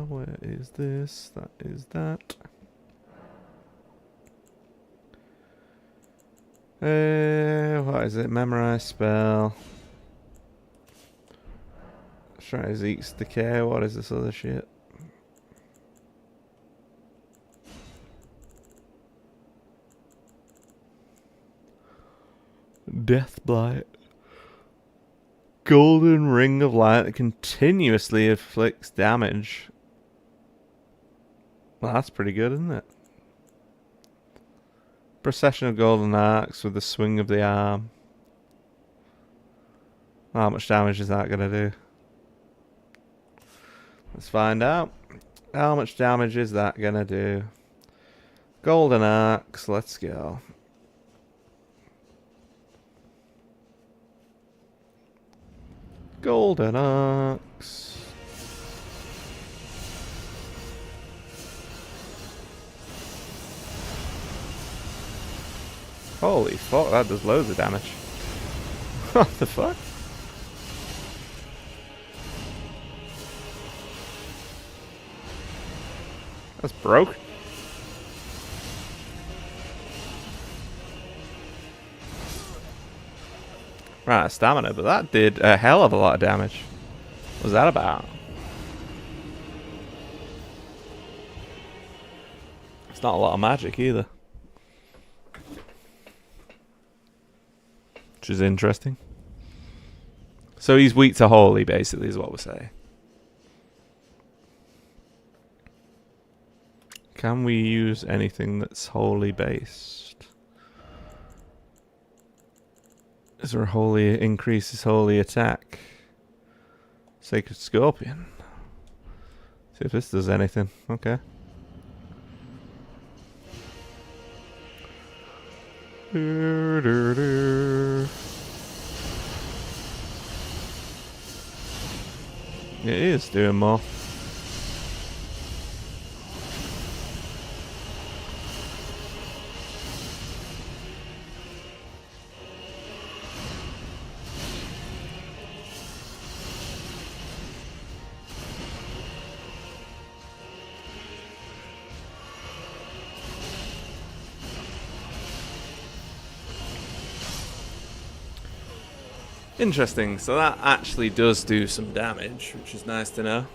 Where is this? That is that. What is it? Memorize spell. Try Zeke's Decay. What is this other shit? Death Blight. Golden Ring of Light that continuously inflicts damage. Well, that's pretty good, isn't it? Procession of Golden Arcs with the swing of the arm. How much damage is that going to do? Let's find out. How much damage is that going to do? Golden Arcs, let's go. Golden Arcs. Holy fuck, that does loads of damage. What the fuck? That's broke. Right, stamina, but that did a hell of a lot of damage. What was that about? It's not a lot of magic either. Which is interesting. So he's weak to holy, basically, is what we're saying. Can we use anything that's holy based? Is there a holy increases holy attack? Sacred Scorpion. See if this does anything. Okay. It is doing more. Interesting, so that actually does do some damage, which is nice to know.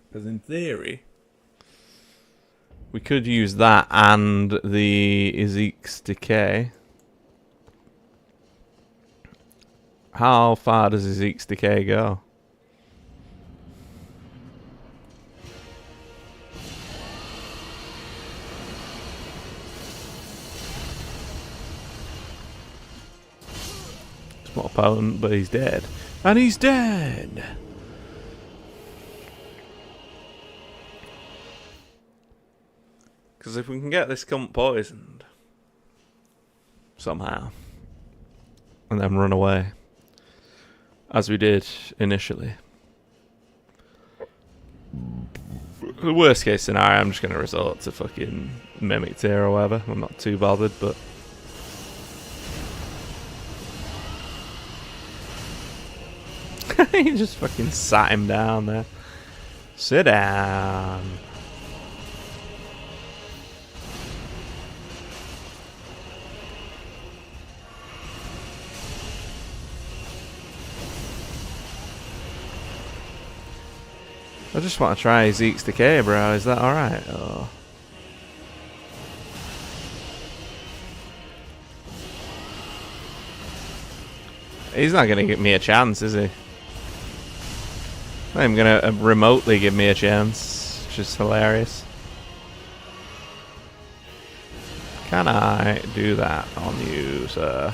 Because in theory, we could use that and the Ezekiel's Decay. How far does Ezekiel's Decay go? More potent, but he's dead. And he's dead! Because if we can get this cunt poisoned somehow and then run away, as we did initially, the worst case scenario, I'm just going to resort to fucking Mimic Tear or whatever. I'm not too bothered, but he just fucking sat him down there. Sit down. I just want to try Zeke's Decay, bro. Is that alright? Oh. He's not going to give me a chance, is he? Not even going to remotely give me a chance. Which is hilarious. Can I do that on you, sir?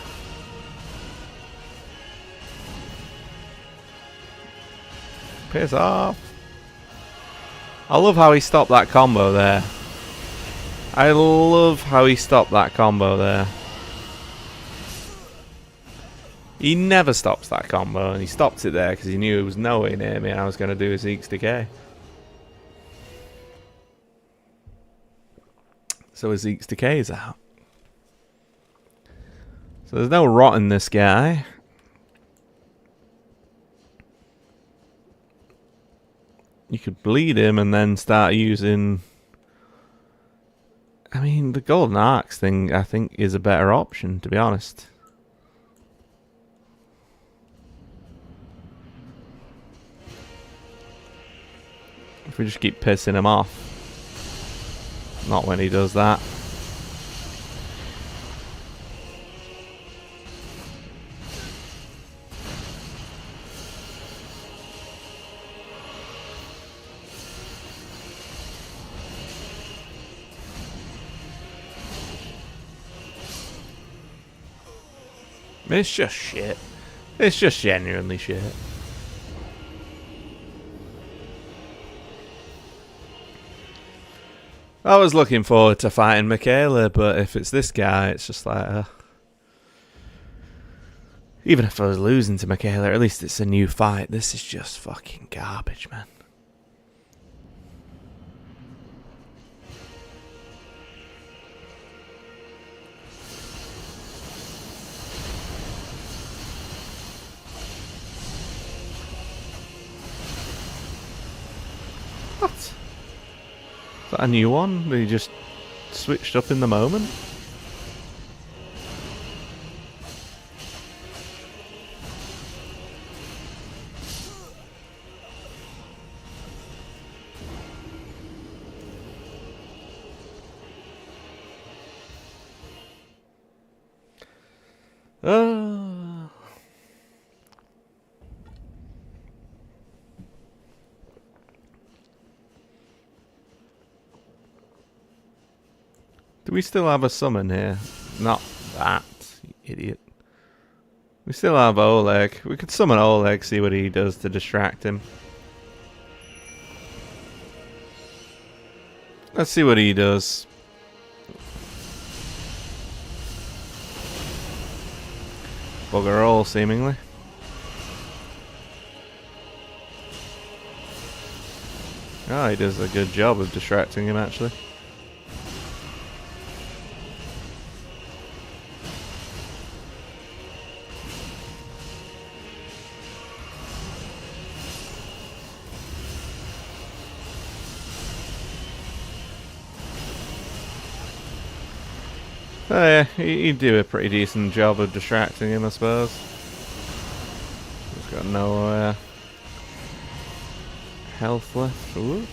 Piss off. I love how he stopped that combo there. I love how he stopped that combo there. He never stops that combo, and he stopped it there because he knew it was nowhere near me and I was going to do a Zeke's Decay. So a Zeke's Decay is out. So there's no rotting this guy. You could bleed him and then start using... I mean, the Golden Arcs thing, I think, is a better option, to be honest. If we just keep pissing him off. Not when he does that. It's just shit. It's just genuinely shit. I was looking forward to fighting Michaela, but if it's this guy, it's just like... even if I was losing to Michaela, at least it's a new fight. This is just fucking garbage, man. What? Is that a new one? They just switched up in the moment? Do we still have a summon here? Not that, you idiot. We still have Oleg. We could summon Oleg, see what he does to distract him. Let's see what he does. Bugger all, seemingly. Oh, he does a good job of distracting him, actually. Oh yeah, he'd do a pretty decent job of distracting him, I suppose. He's got no health left. Ooh.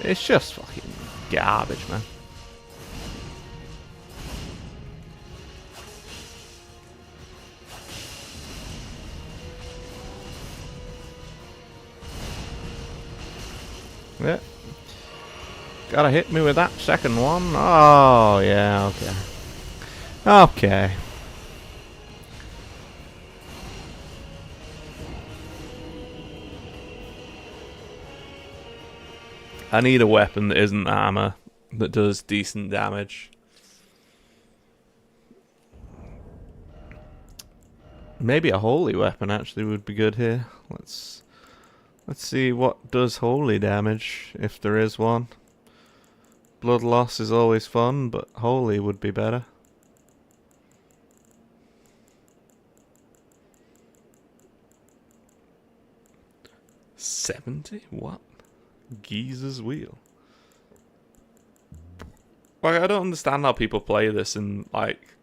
It's just fucking garbage, man. Yeah. Gotta hit me with that second one. Oh, yeah, okay. Okay. I need a weapon that isn't armor, that does decent damage. Maybe a holy weapon actually would be good here. Let's see what does holy damage, if there is one. Blood loss is always fun, but holy would be better. $70? What? Geezer's wheel. Like, I don't understand how people play this and, like...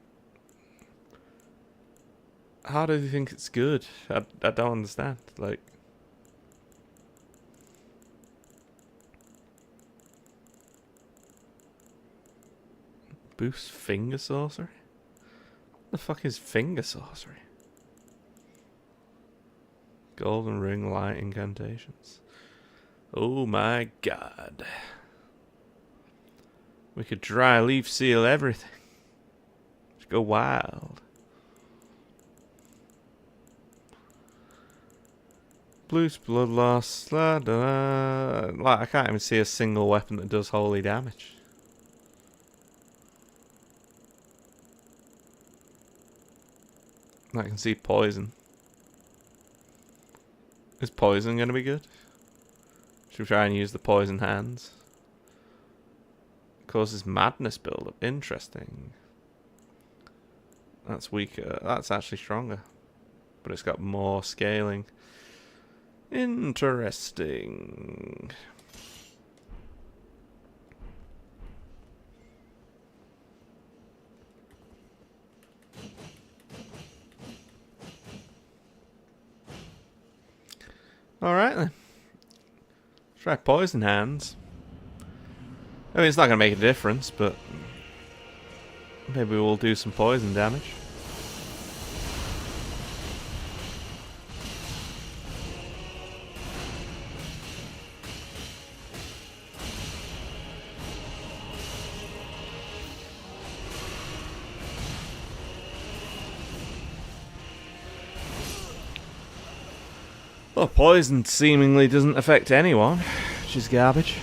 How do they think it's good? I don't understand. Like... Boost finger sorcery? What the fuck is finger sorcery? Golden ring light incantations. Oh my god. We could dry leaf seal everything. Just go wild. Blues blood loss. Like, I can't even see a single weapon that does holy damage. I can see poison. Is poison going to be good? Should we try and use the poison hands? Causes madness buildup. Interesting. That's weaker. That's actually stronger. But it's got more scaling. Interesting. Alright then. Let's try poison hands. I mean, it's not going to make a difference, but maybe we'll do some poison damage. Well, poison seemingly doesn't affect anyone, which is garbage.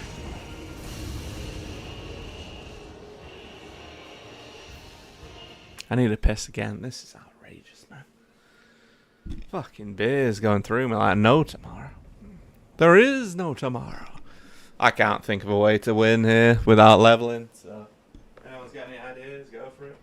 I need a piss again. This is outrageous, man. Fucking beer's going through me like no tomorrow. There is no tomorrow. I can't think of a way to win here without leveling, so... Anyone's got any ideas? Go for it.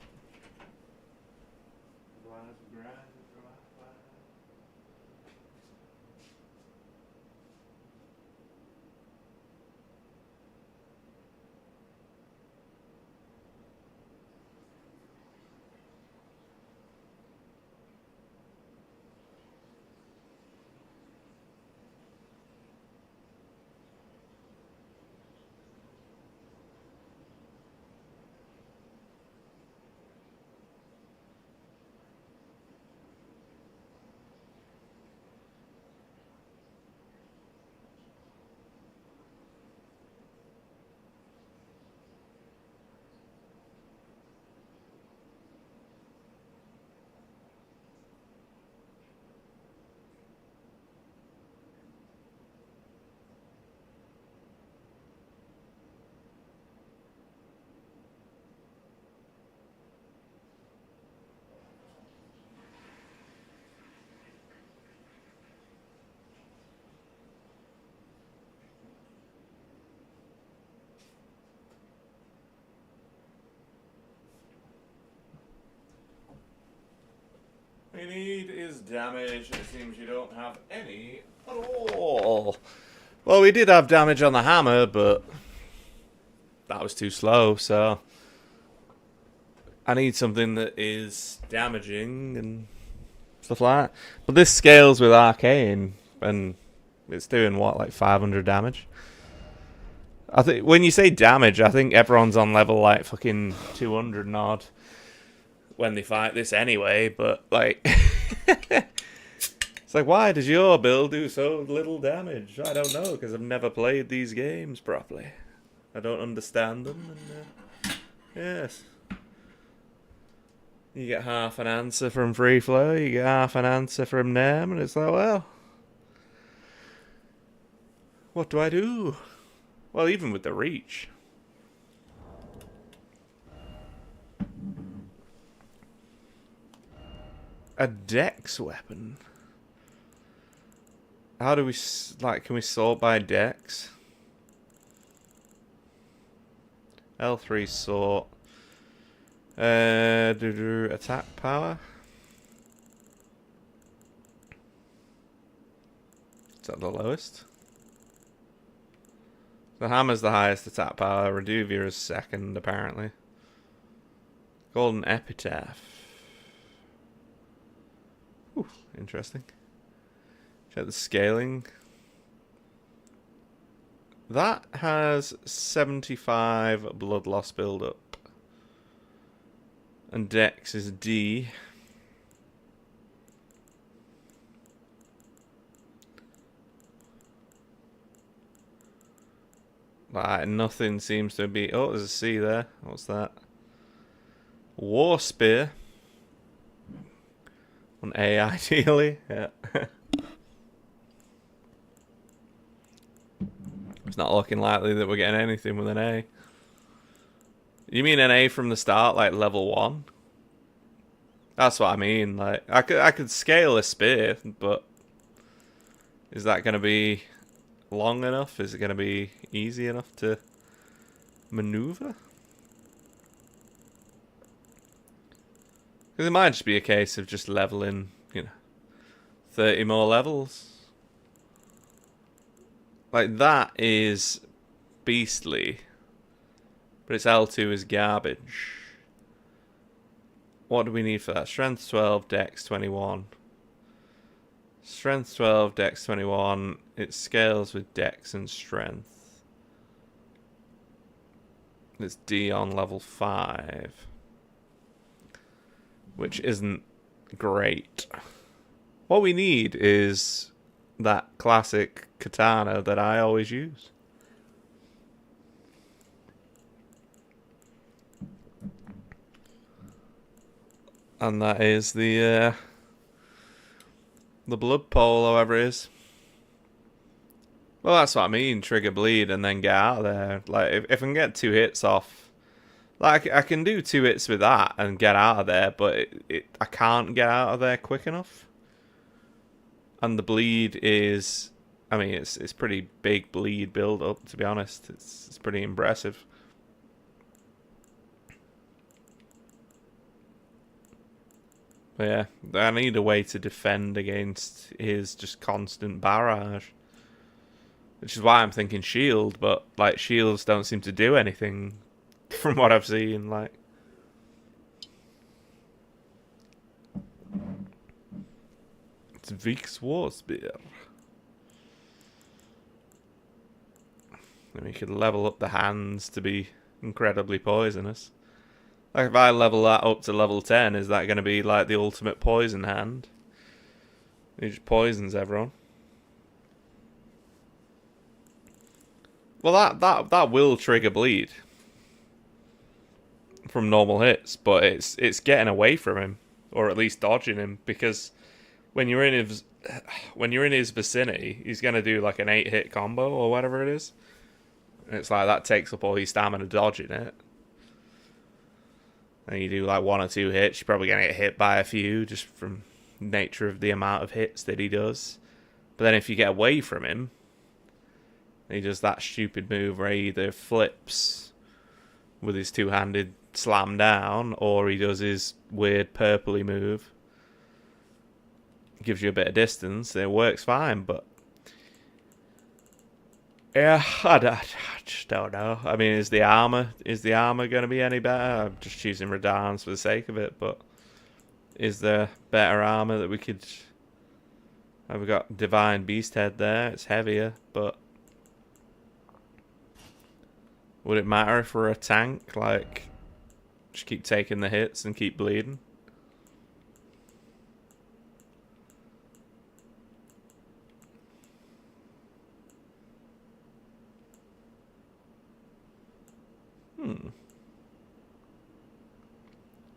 We need is damage. It seems you don't have any at all. Well, we did have damage on the hammer, but that was too slow, so I need something that is damaging and stuff like that. But this scales with arcane, and it's doing what, like 500 damage? I think when you say damage, I think everyone's on level like fucking 200 and odd when they fight this anyway, but like It's like, why does your build do so little damage? I don't know, because I've never played these games properly. I don't understand them, and yes. You get half an answer from Free Flow, you get half an answer from Nem, and it's like, well, what do I do? Well, even with the reach. A dex weapon. How do we, like, can we sort by dex? L3 sort. Attack power. Is that the lowest? The hammer's the highest attack power. Reduvia is second, apparently. Golden Epitaph. Whew, interesting. Check the scaling. That has 75 blood loss build up. And Dex is D. Like, nothing seems to be... Oh, there's a C there. What's that? War Spear. On A, ideally. Yeah. It's not looking likely that we're getting anything with an A. You mean an A from the start, like level 1? That's what I mean. Like, I could scale a spear, but is that going to be long enough? Is it going to be easy enough to maneuver? Because it might just be a case of just leveling, 30 more levels. Like, that is beastly. But its L2 is garbage. What do we need for that? Strength 12, Dex 21. Strength 12, Dex 21. It scales with Dex and Strength. It's D on level 5. Which isn't great. What we need is that classic katana that I always use. And that is the blood pole, however it is. Well, that's what I mean. Trigger bleed and then get out of there. Like, if I can get 2 hits off, like, I can do 2 hits with that and get out of there, but I can't get out of there quick enough. And the bleed is, I mean, it's pretty big bleed build up, to be honest. It's pretty impressive. But yeah, I need a way to defend against his just constant barrage. Which is why I'm thinking shield, but, like, shields don't seem to do anything from what I've seen, like. It's Vike's War Spear. And we could level up the hands to be incredibly poisonous. Like, if I level that up to level 10, is that going to be like the ultimate poison hand? It just poisons everyone. Well, that will trigger bleed from normal hits, but it's getting away from him, or at least dodging him, because when you're in his vicinity, he's going to do like an 8-hit combo or whatever it is. And it's like that takes up all his stamina dodging it. And you do like 1 or 2 hits, you're probably going to get hit by a few just from nature of the amount of hits that he does. But then if you get away from him, he does that stupid move where he either flips with his 2-handed slam down, or he does his weird purpley move. Gives you a bit of distance, it works fine, but yeah, I just don't know. I mean, is the armor going to be any better? I'm just choosing Radahn's for the sake of it, but is there better armor that we could... Have we got Divine Beast Head there? It's heavier, but would it matter if we're a tank? Like, just keep taking the hits and keep bleeding?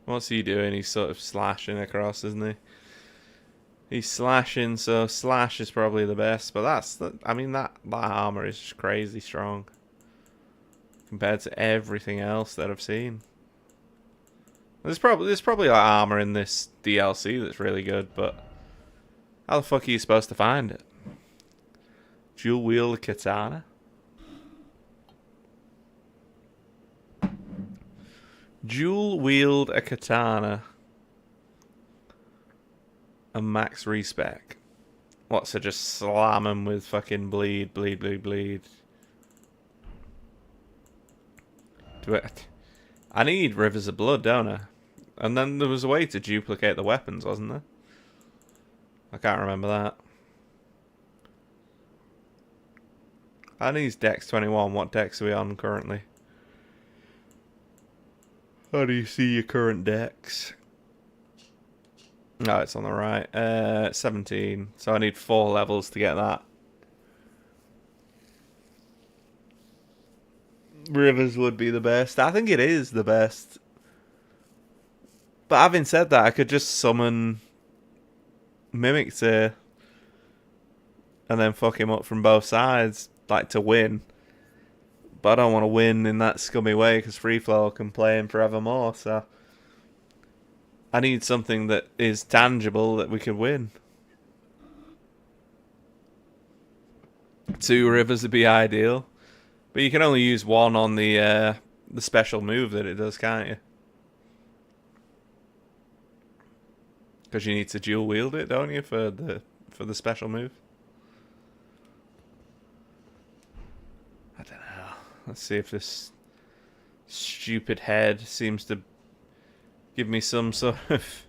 What's he doing? He's sort of slashing across, isn't he? He's slashing, so slash is probably the best. But I mean, that armor is just crazy strong compared to everything else that I've seen. There's probably like armor in this DLC that's really good, but how the fuck are you supposed to find it? Dual wield katana. Dual wield a katana. A max respec. What, so just slam him with fucking bleed. Do it. I need rivers of blood, don't I? And then there was a way to duplicate the weapons, wasn't there? I can't remember that. I need Dex 21. What Dex are we on currently? How do you see your current Dex? No, it's on the right. 17. So I need 4 levels to get that. Rivers would be the best. I think it is the best. But having said that, I could just summon Mimic Tear and then fuck him up from both sides, like to win. But I don't want to win in that scummy way because Free Flow can play him forevermore. So I need something that is tangible that we could win. 2 rivers would be ideal, but you can only use 1 on the special move that it does, can't you? Because you need to dual wield it, don't you, for the special move? I don't know. Let's see if this stupid head seems to give me some sort of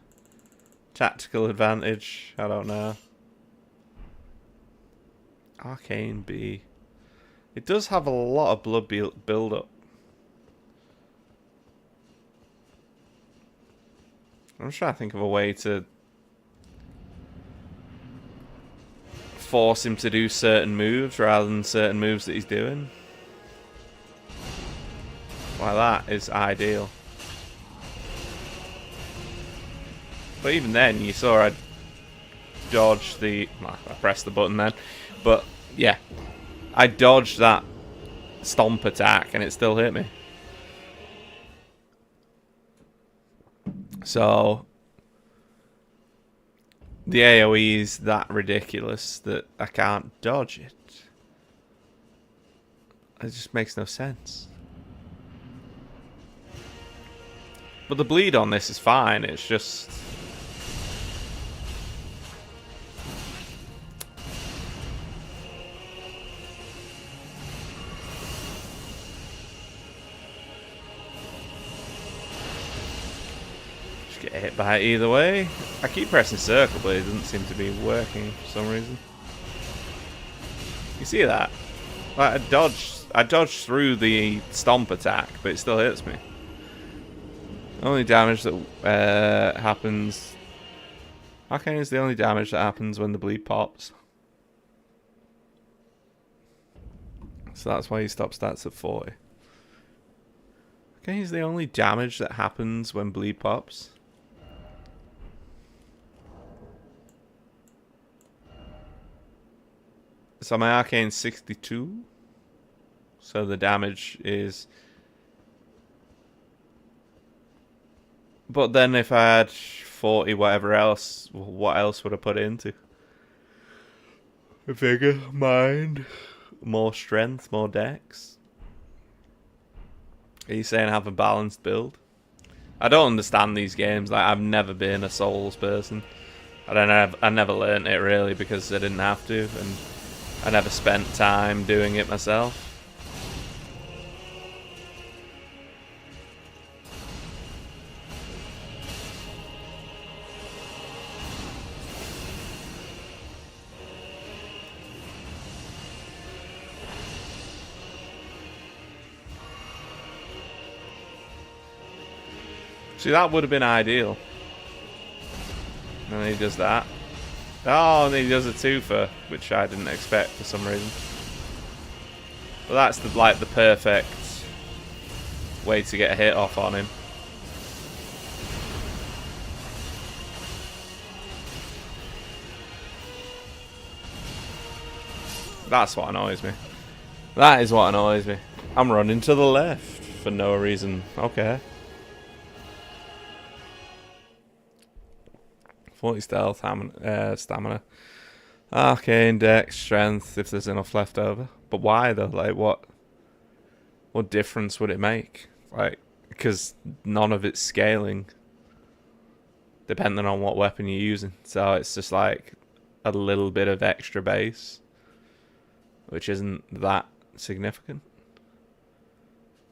tactical advantage. I don't know. Arcane B. It does have a lot of blood build up. I'm just trying to think of a way to force him to do certain moves rather than certain moves that he's doing. Like that is ideal. But even then, you saw I dodged the... Well, I pressed the button then. But, yeah. I dodged that stomp attack and it still hit me. So the AoE is that ridiculous that I can't dodge it. It just makes no sense. But the bleed on this is fine, it's just... Get hit by it either way. I keep pressing circle, but it doesn't seem to be working for some reason. You see that? Like I dodged through the stomp attack, but it still hits me. Only damage that happens. Arcane is the only damage that happens when the bleed pops. So that's why you stop stats at 40. Arcane is the only damage that happens when bleed pops. So my Arcane's 62. So the damage is... But then if I had 40 whatever else, what else would I put it into? Vigor, mind, more strength, more dex. Are you saying have a balanced build? I don't understand these games. Like, I've never been a Souls person. I never learned it really because I didn't have to, and I never spent time doing it myself. See, that would have been ideal. And then he does that. Oh, and then he does a twofer, which I didn't expect for some reason. But that's the perfect way to get a hit off on him. That's what annoys me. That is what annoys me. I'm running to the left for no reason. Okay. 40 stealth, stamina. Arcane, dex, strength, if there's enough left over. But why though? Like, what difference would it make? Like, because none of it's scaling, depending on what weapon you're using. So it's just like a little bit of extra base, which isn't that significant.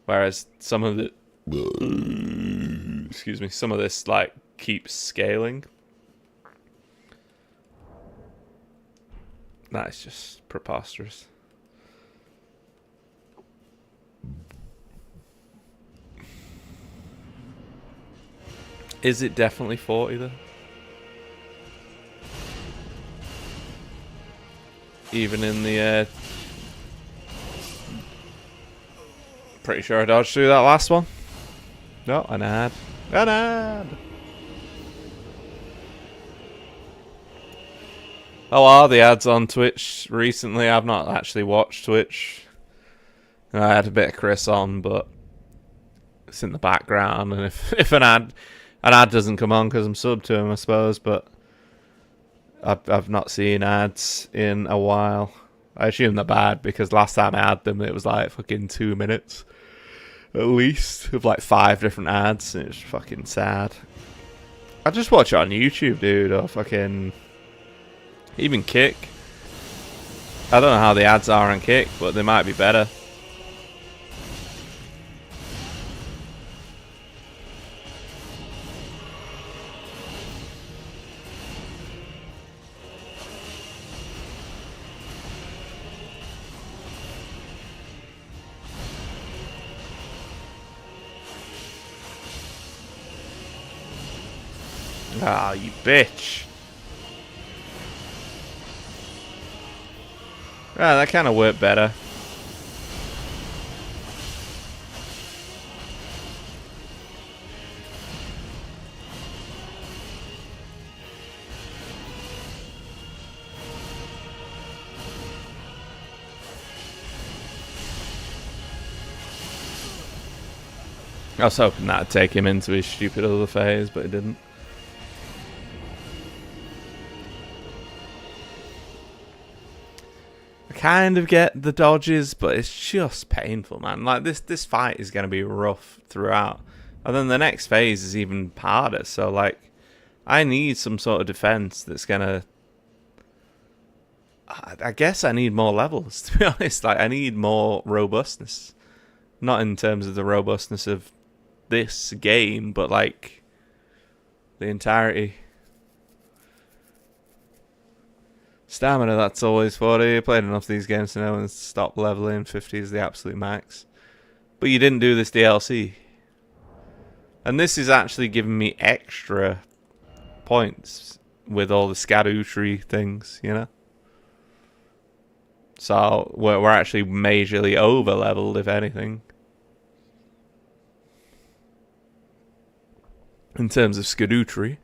Whereas some of the some of this like keeps scaling. That is just preposterous. Is it definitely 40 though? Even in the pretty sure I dodged through that last one. No, an ad. An ad! How are the ads on Twitch recently? I've not actually watched Twitch. I had a bit of Chris on, but it's in the background, and if an ad doesn't come on because I'm subbed to him, I suppose, but I've not seen ads in a while. I assume they're bad because last time I had them, it was like fucking 2 minutes at least of like 5 different ads, and it's fucking sad. I just watch it on YouTube, dude, or fucking even Kick. I don't know how the ads are on Kick, but they might be better. Ah, you bitch. Ah, that kind of worked better. I was hoping that'd take him into his stupid other phase, but it didn't. I kind of get the dodges, but it's just painful, man. Like, this fight is going to be rough throughout. And then the next phase is even harder, so, like, I need some sort of defense that's going to... I guess I need more levels, to be honest. Like, I need more robustness. Not in terms of the robustness of this game, but like the entirety. Stamina, that's always 40. You played enough of these games to know and stop leveling. 50 is the absolute max. But you didn't do this DLC. And this is actually giving me extra points with all the Scadutree things, you know? So we're actually majorly over leveled, if anything. In terms of Scadutree.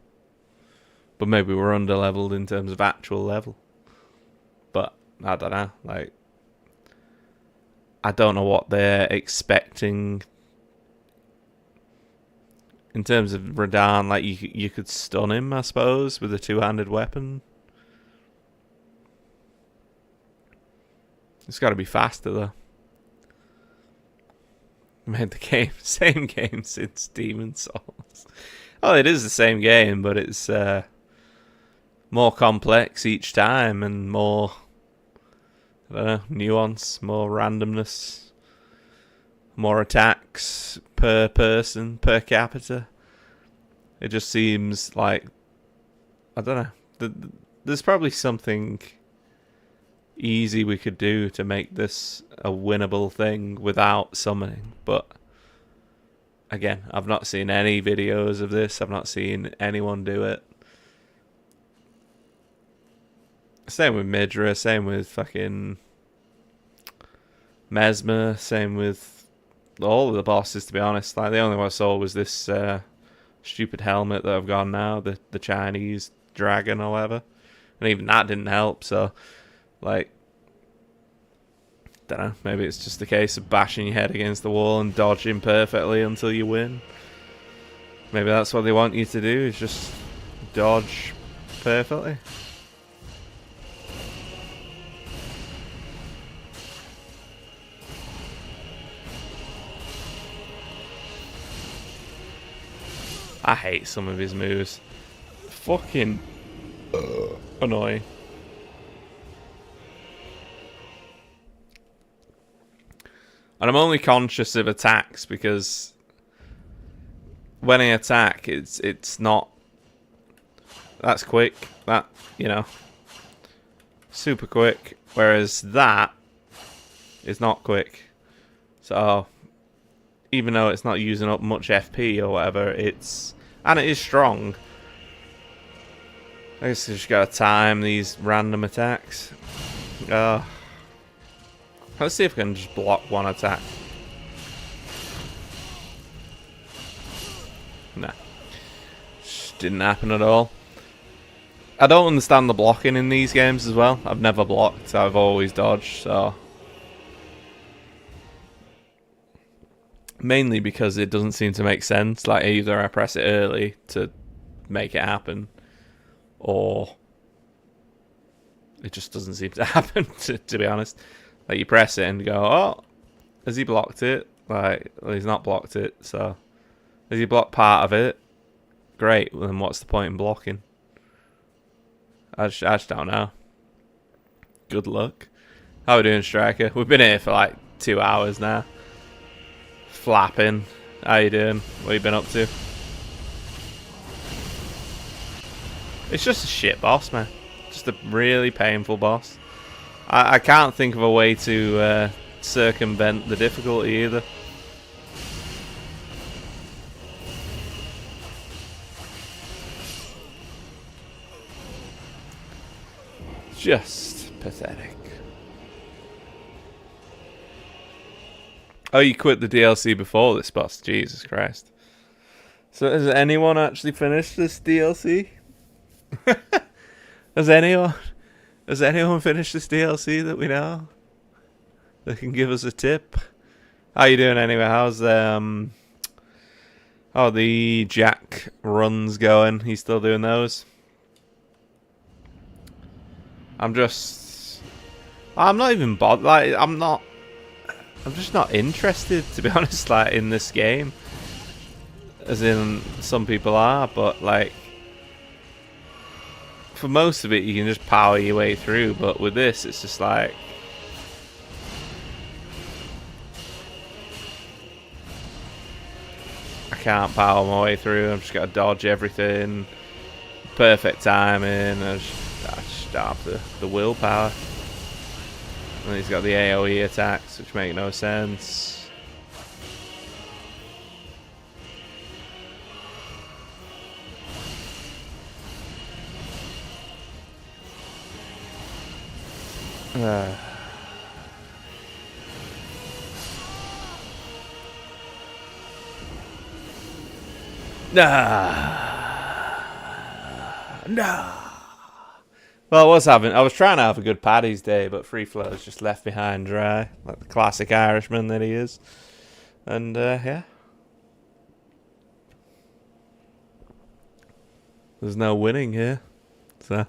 But maybe we're under leveled in terms of actual level. But I don't know. Like, I don't know what they're expecting in terms of Radahn. Like, you could stun him, I suppose, with a two-handed weapon. It's got to be faster though. I made the game, same game since Demon's Souls. Oh, it is the same game, but it's more complex each time and more, I don't know, nuance, more randomness, more attacks per person, per capita. It just seems like, I don't know, there's probably something easy we could do to make this a winnable thing without summoning, but again, I've not seen any videos of this. I've not seen anyone do it. Same with Midra, same with fucking Mesmer, same with all of the bosses, to be honest. Like the only one I saw was this stupid helmet that I've got now, the Chinese dragon or whatever, and even that didn't help. So, like, don't know. Maybe it's just a case of bashing your head against the wall and dodging perfectly until you win. Maybe that's what they want you to do, is just dodge perfectly. I hate some of his moves. Fucking annoying. And I'm only conscious of attacks because when I attack, it's not. That's quick. That, you know, super quick. Whereas that is not quick. So even though it's not using up much FP or whatever, and it is strong. I guess you just gotta time these random attacks. Let's see if I can just block one attack. Nah. Just didn't happen at all. I don't understand the blocking in these games as well. I've never blocked, I've always dodged, so. Mainly because it doesn't seem to make sense. Like, either I press it early to make it happen, or it just doesn't seem to happen, to be honest. Like, you press it and go, oh, has he blocked it? Like, well, he's not blocked it, so. Has he blocked part of it? Great, well, then what's the point in blocking? I just don't know. Good luck. How are we doing, Striker? We've been here for like 2 hours now. Flapping. How you doing? What you been up to? It's just a shit boss, man. Just a really painful boss. I can't think of a way to circumvent the difficulty either. Just pathetic. Oh, you quit the DLC before this boss? Jesus Christ. So has anyone actually finished this DLC? Has anyone finished this DLC that we know? That can give us a tip? How you doing anyway? How's the Jack runs going? He's still doing those? I'm not even bothered. Like, I'm just not interested, to be honest, like, in this game. As in, some people are, but, like, for most of it, you can just power your way through, but with this, it's just like, I can't power my way through. I've just got to dodge everything. Perfect timing. I just don't have the willpower. And he's got the AoE attacks, which make no sense. Nah. Well, I was trying to have a good Paddy's Day, but Free Flow's just left behind dry, like the classic Irishman that he is. And, yeah. There's no winning here. So.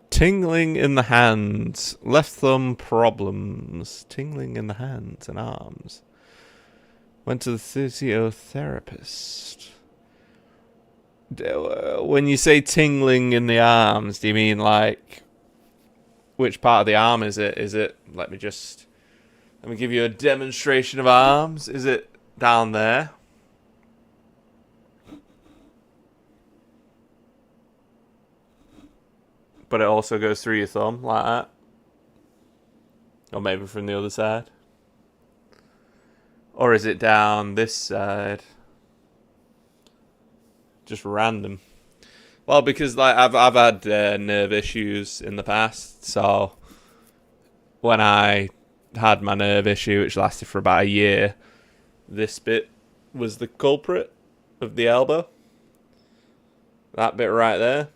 Tingling in the hands. Left thumb problems. Tingling in the hands and arms. Went to the physiotherapist. When you say tingling in the arms, do you mean like which part of the arm is it? Is it, let me give you a demonstration of arms. Is it down there? But it also goes through your thumb like that? Or maybe from the other side? Or is it down this side? Just random. Well, because like I've had nerve issues in the past, so when I had my nerve issue, which lasted for about a year, this bit was the culprit of the elbow. That bit right there.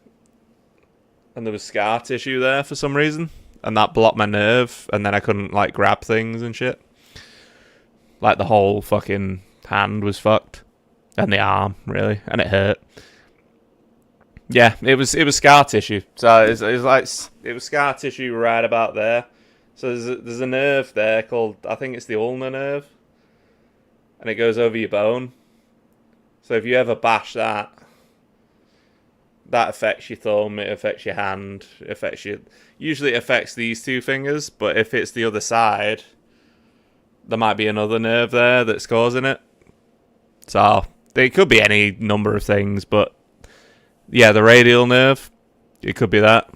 And there was scar tissue there for some reason. And that blocked my nerve, and then I couldn't, like, grab things and shit. Like, the whole fucking hand was fucked. And the arm, really. And it hurt. Yeah, it was scar tissue. So it was scar tissue right about there. So there's a nerve there called, I think it's the ulnar nerve. And it goes over your bone. So if you ever bash that, that affects your thumb, it affects your hand, usually it affects these two fingers, but if it's the other side, there might be another nerve there that's causing it. So it could be any number of things, but yeah, the radial nerve, it could be that.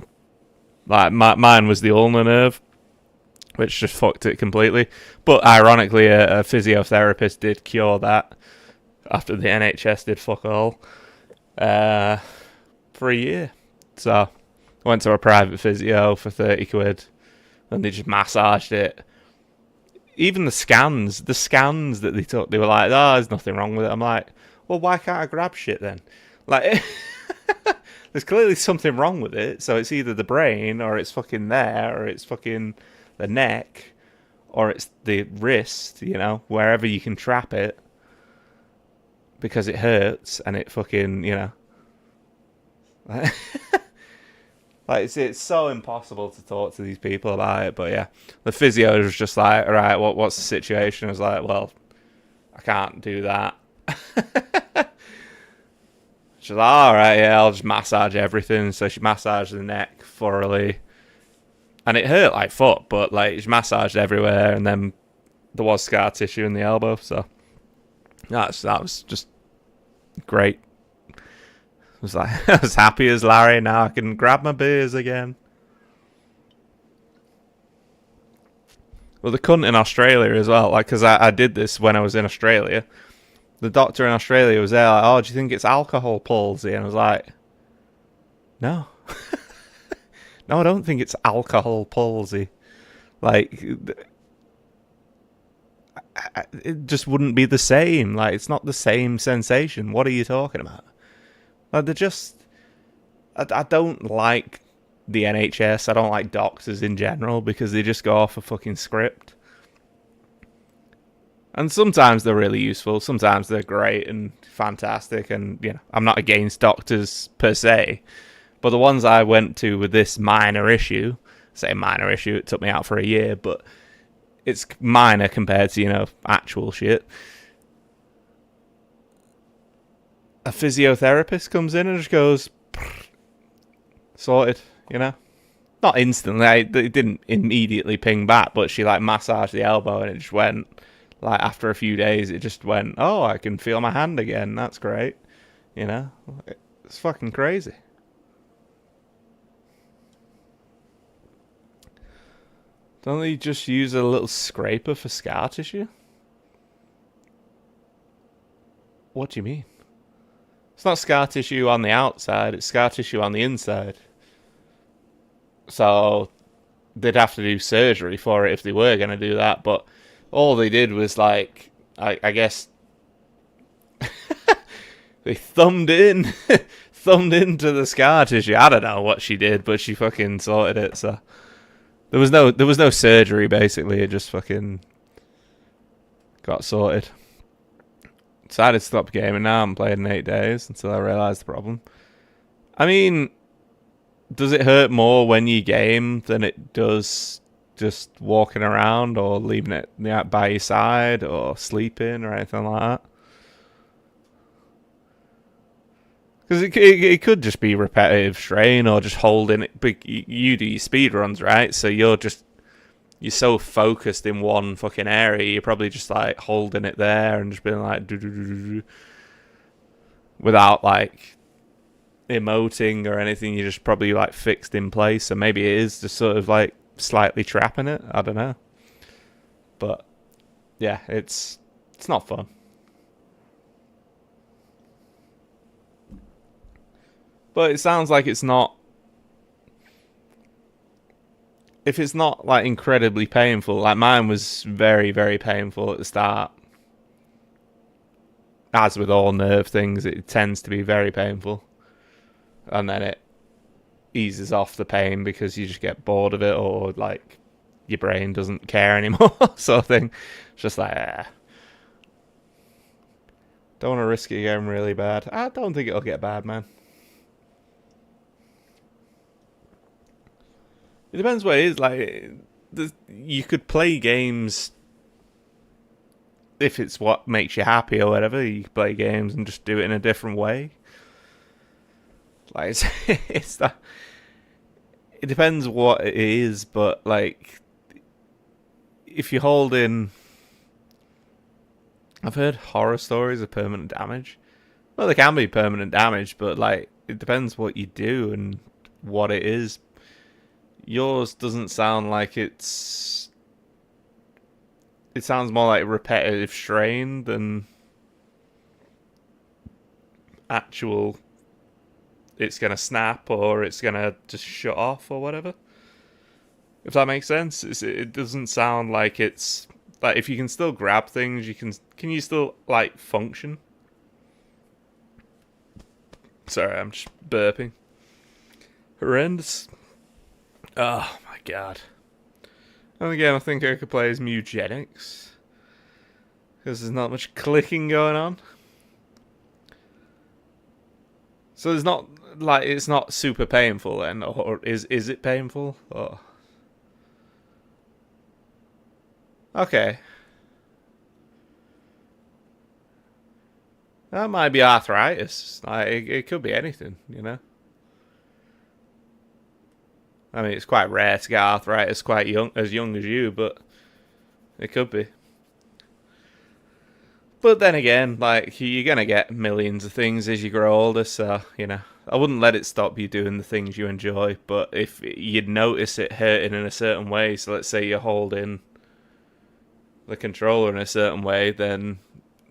Like mine was the ulnar nerve, which just fucked it completely. But ironically, a physiotherapist did cure that after the NHS did fuck all. For a year. So I went to a private physio for 30 quid and they just massaged it. Even the scans that they took, they were like, oh, there's nothing wrong with it. I'm like, well, why can't I grab shit then? Like, there's clearly something wrong with it. So it's either the brain, or it's fucking there, or it's fucking the neck, or it's the wrist, you know, wherever you can trap it. Because it hurts and it fucking, you know. Like it's so impossible to talk to these people about it, but yeah, the physio was just like, all right, what's the situation? I was like, well, I can't do that. She's like, all right, yeah, I'll just massage everything. So she massaged the neck thoroughly, and it hurt like fuck, but like she massaged everywhere, and then there was scar tissue in the elbow, so that was just great. I was like, I was happy as Larry. Now I can grab my beers again. Well, the cunt in Australia as well, like, because I did this when I was in Australia. The doctor in Australia was there, like, oh, do you think it's alcohol palsy? And I was like, no. No, I don't think it's alcohol palsy. Like, it just wouldn't be the same. Like, it's not the same sensation. What are you talking about? Like, they're just... I don't like the NHS. I don't like doctors in general because they just go off a fucking script. And sometimes they're really useful. Sometimes they're great and fantastic. And, you know, I'm not against doctors per se. But the ones I went to with this minor issue... Say minor issue, it took me out for a year, but it's minor compared to, you know, actual shit. A physiotherapist comes in and just goes, sorted, you know? Not instantly, it didn't immediately ping back, but she, like, massaged the elbow and it just went, like, after a few days, it just went, oh, I can feel my hand again, that's great, you know? It's fucking crazy. Don't they just use a little scraper for scar tissue? What do you mean? It's not scar tissue on the outside, it's scar tissue on the inside. So they'd have to do surgery for it if they were going to do that, but all they did was, like, I guess they thumbed into the scar tissue. I don't know what she did, but she fucking sorted it, so there was no surgery, basically. It just fucking got sorted. Decided to stop gaming now. I'm playing in 8 days until I realised the problem. I mean, does it hurt more when you game than it does just walking around or leaving it by your side or sleeping or anything like that? Because it could just be repetitive strain or just holding it. But you do your speed runs, right? So you're so focused in one fucking area, you're probably just like holding it there and just being like without like emoting or anything. You're just probably like fixed in place. So maybe it is just sort of like slightly trapping it. I don't know. But yeah, it's not fun. But it sounds like it's not if it's not like incredibly painful, like mine was very, very painful at the start. As with all nerve things, it tends to be very painful. And then it eases off the pain because you just get bored of it, or like your brain doesn't care anymore, sort of thing. It's just like, don't want to risk it getting really bad. I don't think it'll get bad, man. It depends what it is. Like, you could play games if it's what makes you happy or whatever. You could play games and just do it in a different way. Like, it's that. It depends what it is, but like, if you hold in, I've heard horror stories of permanent damage. Well, there can be permanent damage, but like, it depends what you do and what it is. Yours doesn't sound like it's. It sounds more like repetitive strain than actual. It's gonna snap or it's gonna just shut off or whatever. If that makes sense, it doesn't sound like it's like if you can still grab things, you can you still like function? Sorry, I'm just burping. Horrendous. Oh my god. And again, I think I could play as Mugenics because there's not much clicking going on. So there's not like it's not super painful then, or is it painful? Or okay, that might be arthritis. Like it could be anything, you know. I mean, it's quite rare to get arthritis quite young as you, but it could be. But then again, like, you're going to get millions of things as you grow older, so, you know, I wouldn't let it stop you doing the things you enjoy, but if you'd notice it hurting in a certain way, so let's say you're holding the controller in a certain way, then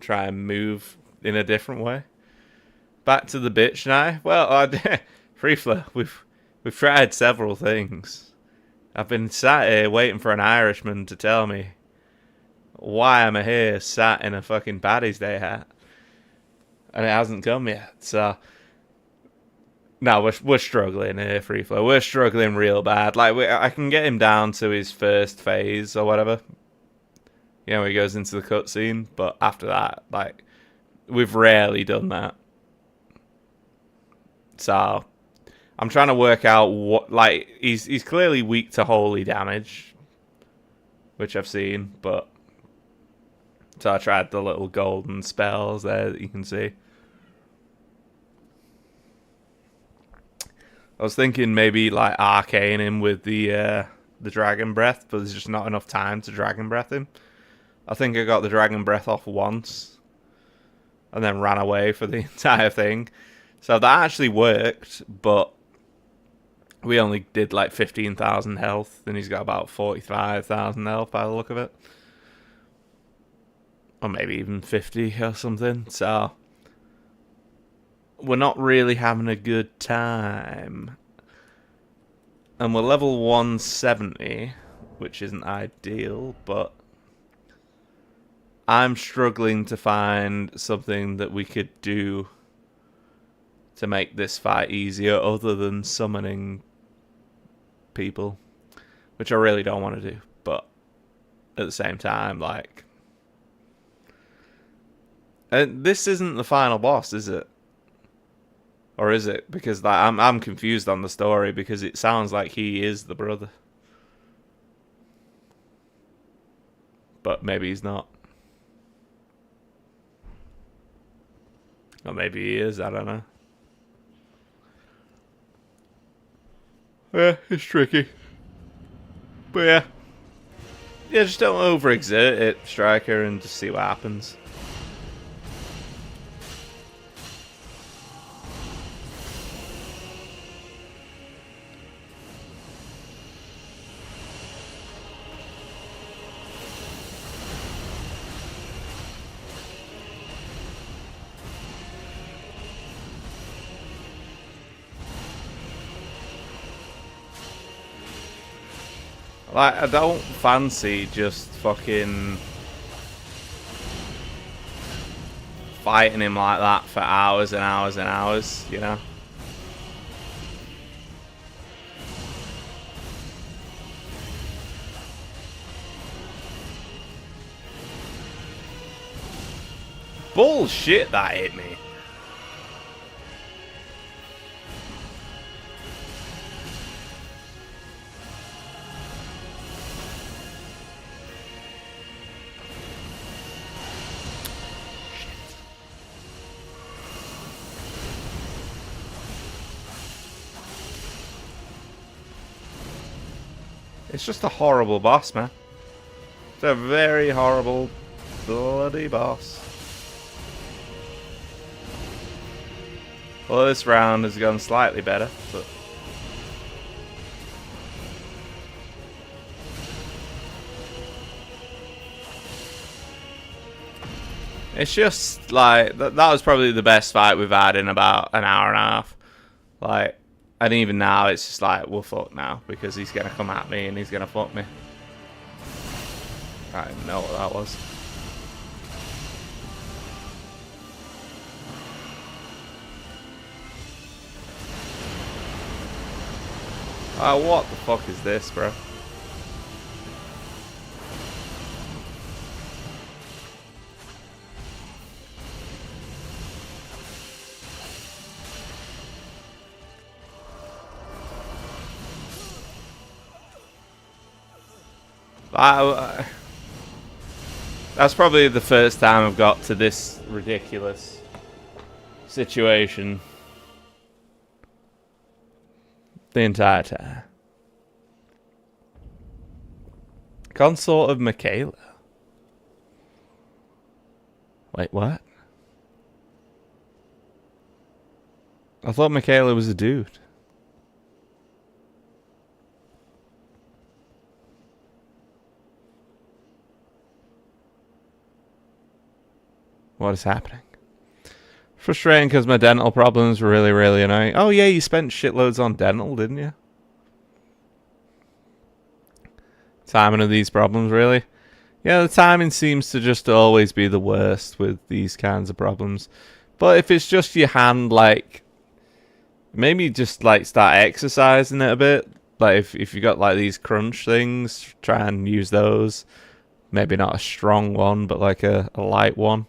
try and move in a different way. Back to the bitch now. Well, Freefler, we've tried several things. I've been sat here waiting for an Irishman to tell me why am I here sat in a fucking Paddy's Day hat, and it hasn't come yet. So no, we're struggling here, Freeflow. We're struggling real bad. Like I can get him down to his first phase or whatever. You know, he goes into the cutscene, but after that, like, we've rarely done that. So I'm trying to work out what, like, he's clearly weak to holy damage, which I've seen, but so I tried the little golden spells there that you can see. I was thinking maybe like arcane him with the dragon breath, but there's just not enough time to dragon breath him. I think I got the dragon breath off once and then ran away for the entire thing. So that actually worked, but we only did like 15,000 health, and he's got about 45,000 health by the look of it. Or maybe even 50 or something. So we're not really having a good time. And we're level 170, which isn't ideal, but I'm struggling to find something that we could do to make this fight easier other than summoning people, which I really don't want to do. But at the same time, like, this isn't the final boss, is it? Or is it? Because like, I'm confused on the story because it sounds like he is the brother, but maybe he's not. Or maybe he is, I don't know. Yeah, it's tricky. But yeah. Yeah, just don't overexert it, Striker, and just see what happens. Like, I don't fancy just fucking fighting him like that for hours and hours and hours, you know? Bullshit, that hit me. It's just a horrible boss, man. It's a very horrible, bloody boss. Well, this round has gone slightly better, but... It's just, like, that was probably the best fight we've had in about an hour and a half. Like... And even now, it's just like, well, fuck now, because he's going to come at me and he's going to fuck me. I didn't know what that was. Oh, what the fuck is this, bro? That's probably the first time I've got to this ridiculous situation. The entire time. Consort of Michaela. Wait, what? I thought Michaela was a dude. What is happening? Frustrating because my dental problems were really, really annoying. Oh yeah, you spent shitloads on dental, didn't you? Timing of these problems, really? Yeah, the timing seems to just always be the worst with these kinds of problems. But if it's just your hand, like... Maybe just, like, start exercising it a bit. Like, if you got, like, these crunch things, try and use those. Maybe not a strong one, but, like, a light one.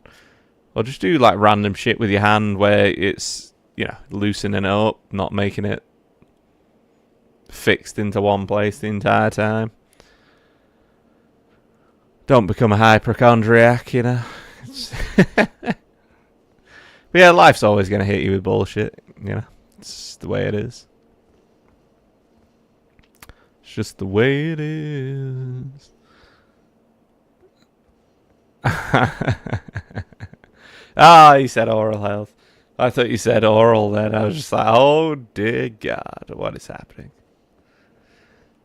Or just do, like, random shit with your hand where it's, you know, loosening it up, not making it fixed into one place the entire time. Don't become a hypochondriac, you know. But yeah, life's always going to hit you with bullshit, you know. It's the way it is. It's just the way it is. Ah, you said oral health. I thought you said oral then. I was just like, oh dear God, what is happening?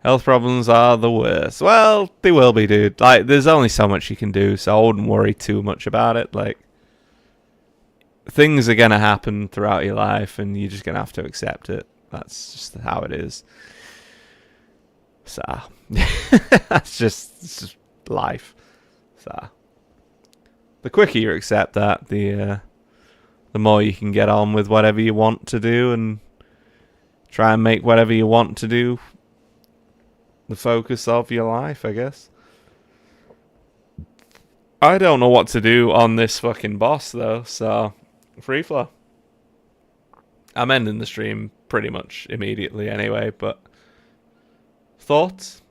Health problems are the worst. Well, they will be, dude. Like, there's only so much you can do, so I wouldn't worry too much about it. Like, things are going to happen throughout your life, and you're just going to have to accept it. That's just how it is. So, it's just life. So, the quicker you accept that, the more you can get on with whatever you want to do, and try and make whatever you want to do the focus of your life, I guess. I don't know what to do on this fucking boss, though, so free flow. I'm ending the stream pretty much immediately anyway, but thoughts?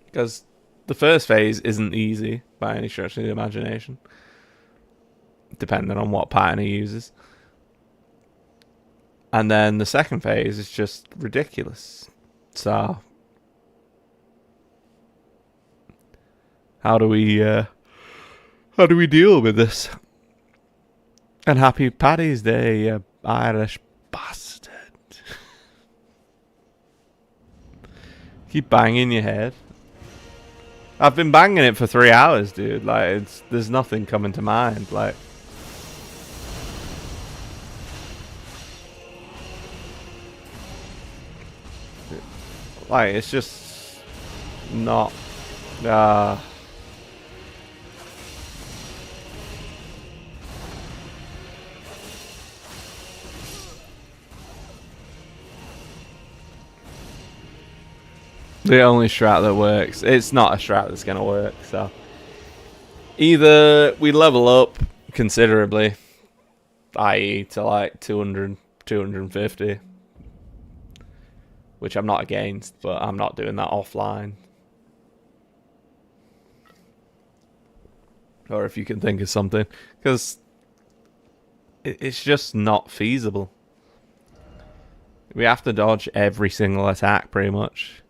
Because the first phase isn't easy by any stretch of the imagination, depending on what pattern he uses. And then the second phase is just ridiculous. So, how do we deal with this? And happy Paddy's Day, you Irish bastard. Keep banging your head. I've been banging it for 3 hours, dude. Like, there's nothing coming to mind. Like, Like, it's just not. The only strat that works. It's not a strat that's gonna work. So either we level up considerably, i.e. to like 200, 250, which I'm not against, but I'm not doing that offline. Or if you can think of something, because it's just not feasible. We have to dodge every single attack pretty much,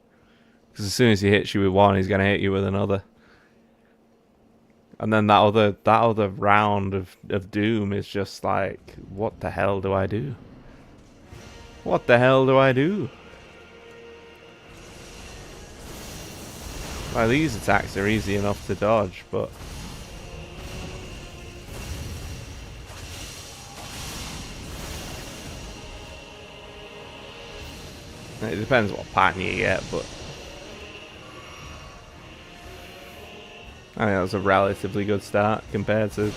because as soon as he hits you with one, he's gonna hit you with another. And then that other round of doom is just like, what the hell do I do? What the hell do I do? Like, these attacks are easy enough to dodge, but it depends what pattern you get, but I mean, that was a relatively good start compared to.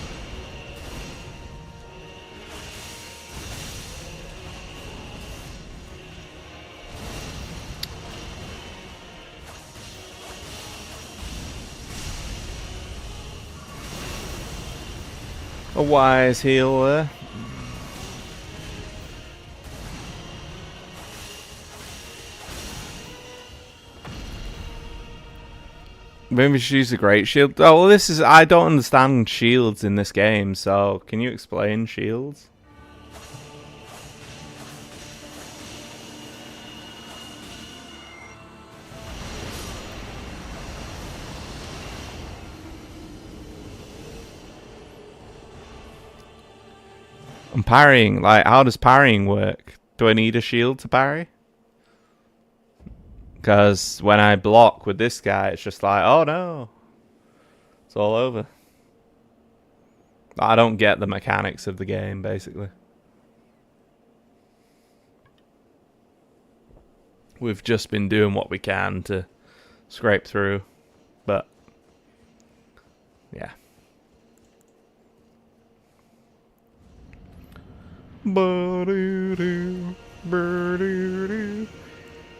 A wise heal there. Maybe we should use a great shield. Oh, well, this is. I don't understand shields in this game, so can you explain shields? And parrying, like, how does parrying work? Do I need a shield to parry? Because when I block with this guy, it's just like, oh no. It's all over. I don't get the mechanics of the game, basically. We've just been doing what we can to scrape through, but yeah.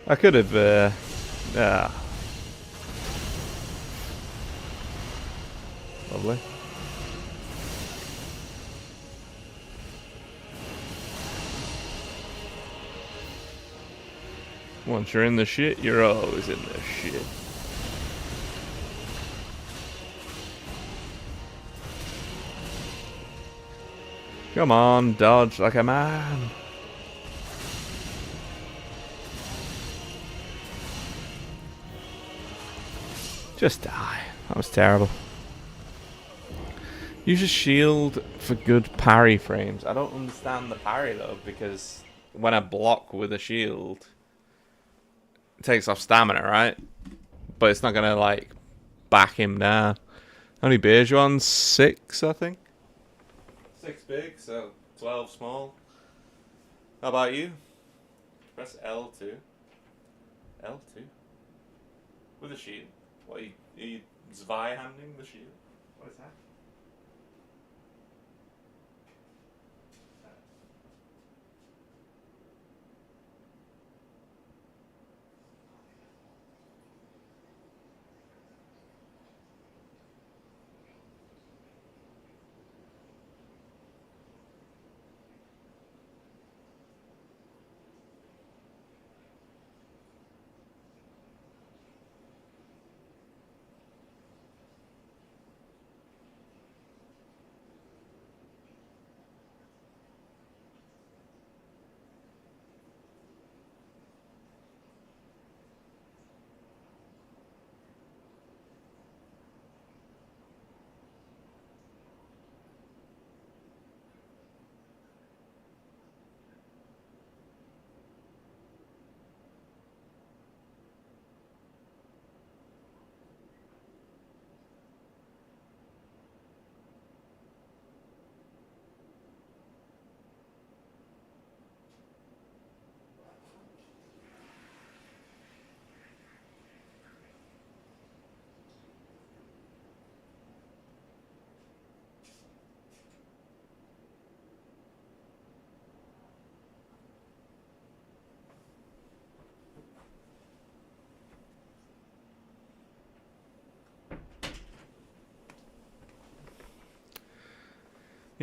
I could have, lovely. Once you're in the shit, you're always in the shit. Come on, dodge like a man. Just die. That was terrible. Use a shield for good parry frames. I don't understand the parry though, because when I block with a shield, it takes off stamina, right? But it's not gonna like back him down. How many beers you on? 6, I think. 6 big, so 12 small. How about you? Press L2. L2? With a shield. What, are you Zwei-handing the shield? What is that?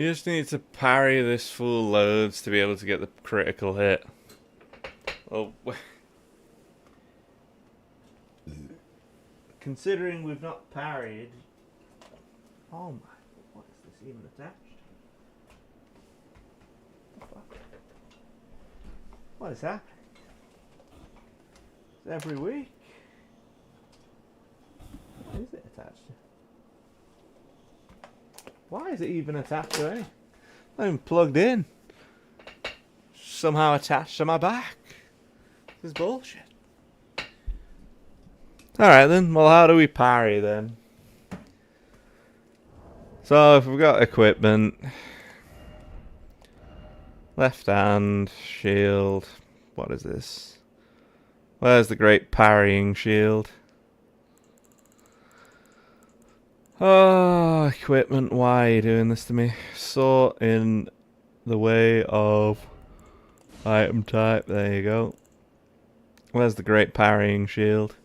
You just need to parry this full loads to be able to get the critical hit. Well, considering we've not parried... Oh my, what is this even attached? What is happening? It's every week. What is it attached to? Why is it even attached to anything? Not even plugged in. Somehow attached to my back. This is bullshit. Alright then, well how do we parry then? So if we've got equipment, left hand, shield, what is this? Where's the great parrying shield? Oh, equipment, why are you doing this to me? So in the way of item type, there you go. Where's the great parrying shield?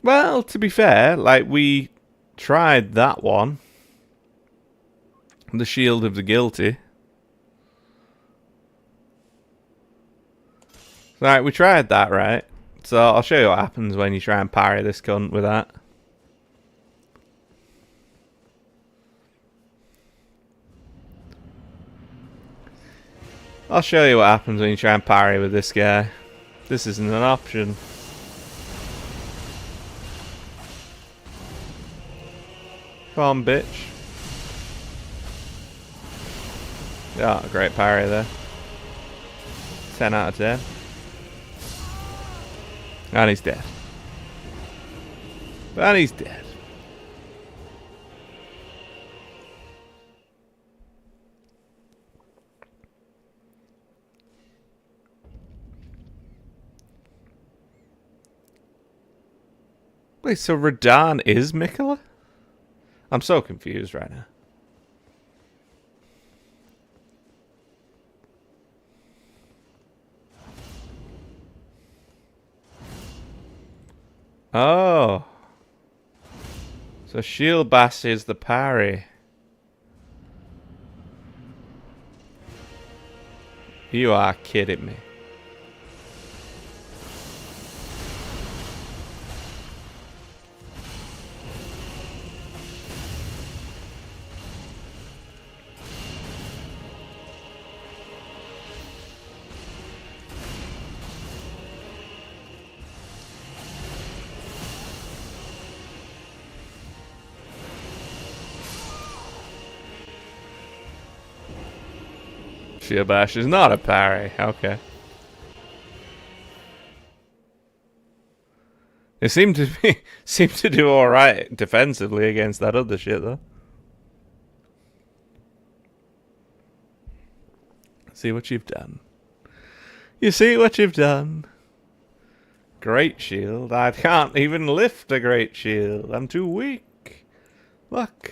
Well, to be fair, like we tried that one. The shield of the guilty. Right, we tried that, right? So I'll show you what happens when you try and parry this cunt with that. I'll show you what happens when you try and parry with this guy. This isn't an option. Come on, bitch. Yeah, great parry there. 10 out of 10. And he's dead. And he's dead. Wait, so Radahn is Miquella? I'm so confused right now. Oh. So Shield Bass is the parry. You are kidding me. Shield Bash is not a parry. Okay. It seemed to do all right defensively against that other shit though. See what you've done. You see what you've done. Great shield. I can't even lift a great shield. I'm too weak. Look.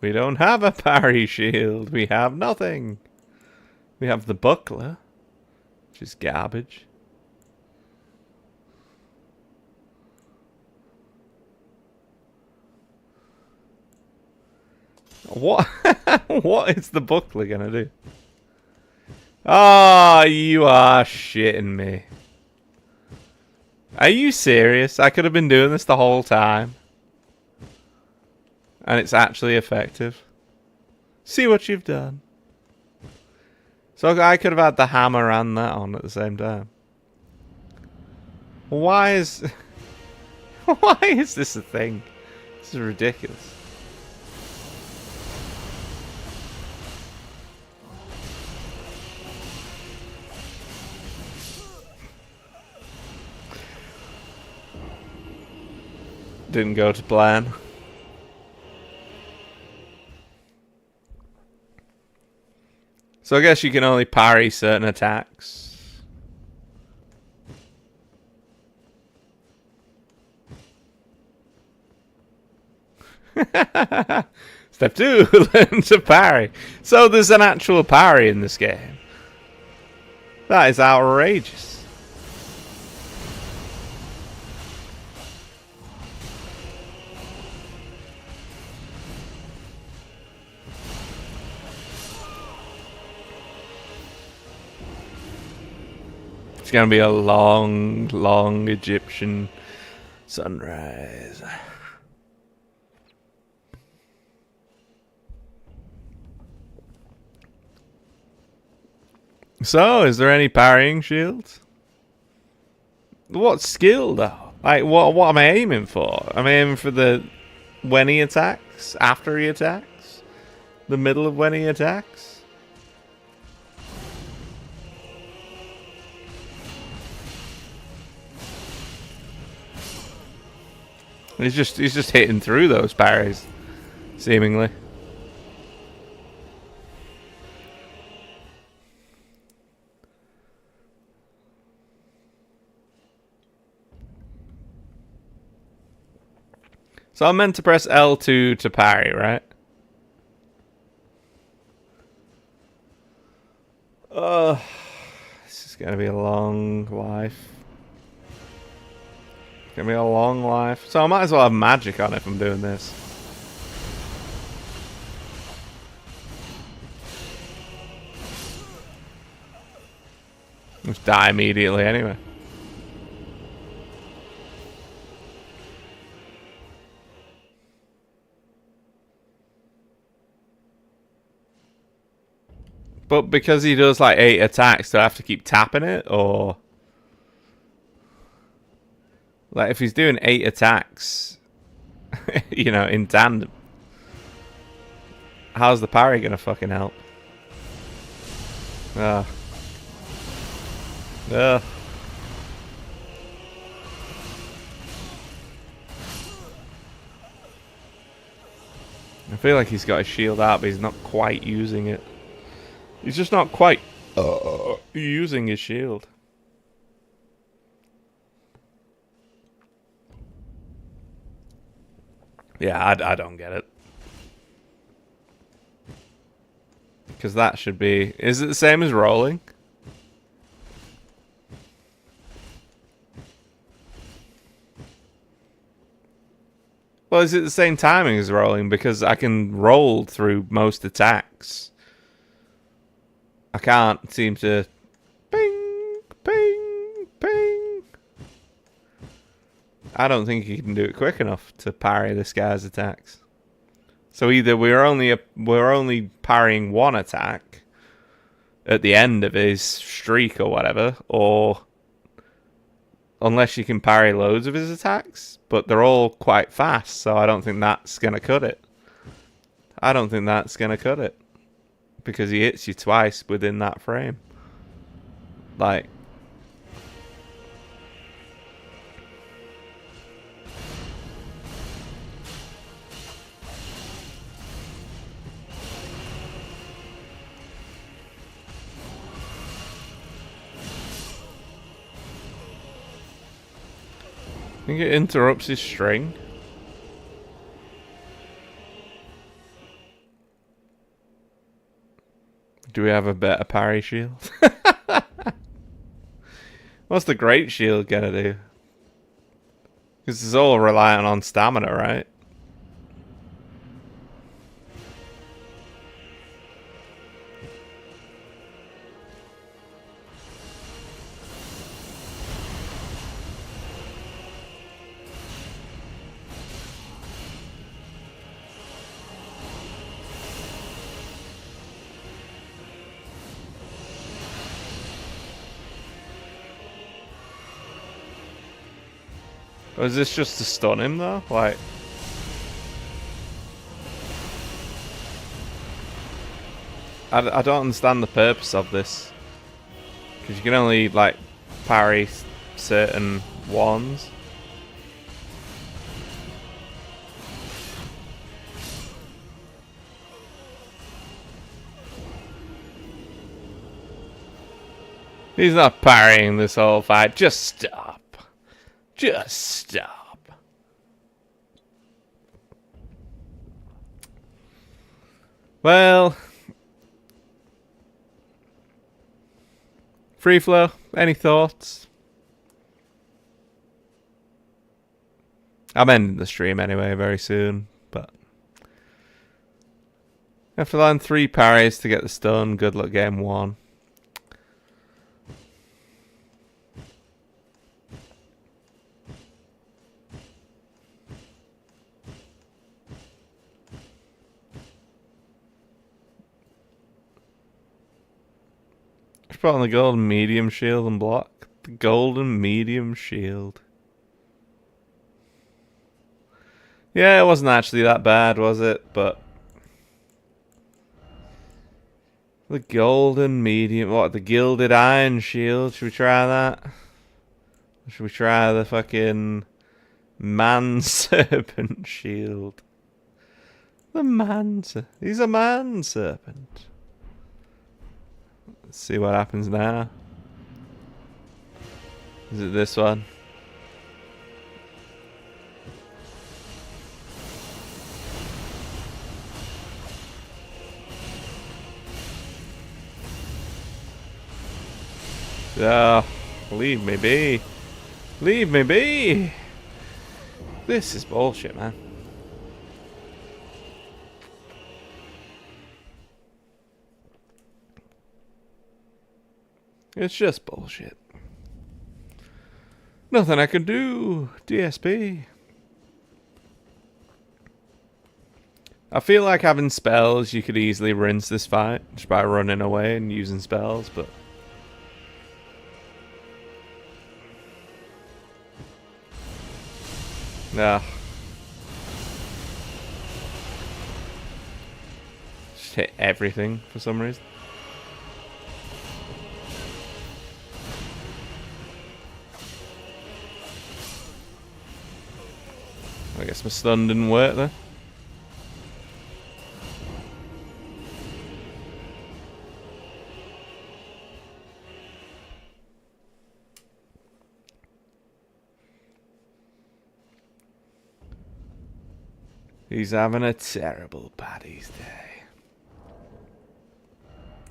We don't have a parry shield. We have nothing. We have the buckler, which is garbage. What? What is the buckler gonna do? Ah, oh, you are shitting me. Are you serious? I could have been doing this the whole time. And it's actually effective. See what you've done. So I could have had the hammer and that on at the same time. Why is... Why is this a thing? This is ridiculous. Didn't go to plan. So I guess you can only parry certain attacks. Step 2, learn to parry. So there's an actual parry in this game. That is outrageous. It's gonna be a long, long Egyptian sunrise. So, is there any parrying shields? What skill though? Like, what am I aiming for? Am I aiming for the when he attacks, after he attacks, the middle of when he attacks? He's just hitting through those parries, seemingly. So I'm meant to press L2 to parry, right? This is gonna be a long life. It's gonna be a long life. So I might as well have magic on if I'm doing this. Just die immediately anyway. But because he does like 8 attacks, do I have to keep tapping it? Or like if he's doing 8 attacks, you know, in tandem, how's the parry gonna fucking help? Ugh. Ugh. I feel like he's got his shield out, but he's not quite using it. He's just not quite using his shield. Yeah, I don't get it. Because that should be... Is it the same as rolling? Well, is it the same timing as rolling? Because I can roll through most attacks. I can't seem to... Ping, ping, ping. I don't think he can do it quick enough to parry this guy's attacks. So either we're only parrying one attack at the end of his streak or whatever, or unless you can parry loads of his attacks, but they're all quite fast, so I don't think that's gonna cut it. I don't think that's gonna cut it. Because he hits you twice within that frame. Like... I think it interrupts his string. Do we have a better parry shield? What's the great shield gonna do? Because it's all reliant on stamina, right? Or is this just to stun him though? Like... I don't understand the purpose of this. Because you can only, like, parry certain ones. He's not parrying this whole fight. Just stop. Just stop. Well, Free Flow, any thoughts? I'm ending the stream anyway very soon, but I have to land 3 parries to get the stun. Good luck game 1. Just put on the golden medium shield and block. The golden medium shield. Yeah, it wasn't actually that bad, was it? But the golden medium, what? The gilded iron shield. Should we try that? Or should we try the fucking man serpent shield? The man, he's a man serpent. Let's see what happens now. Is it this one? Oh, leave me be. Leave me be. This is bullshit, man. It's just bullshit. Nothing I can do. DSP. I feel like having spells, you could easily rinse this fight just by running away and using spells, but... Nah. Just hit everything for some reason. I guess my stun didn't work there. He's having a terrible Paddy's day.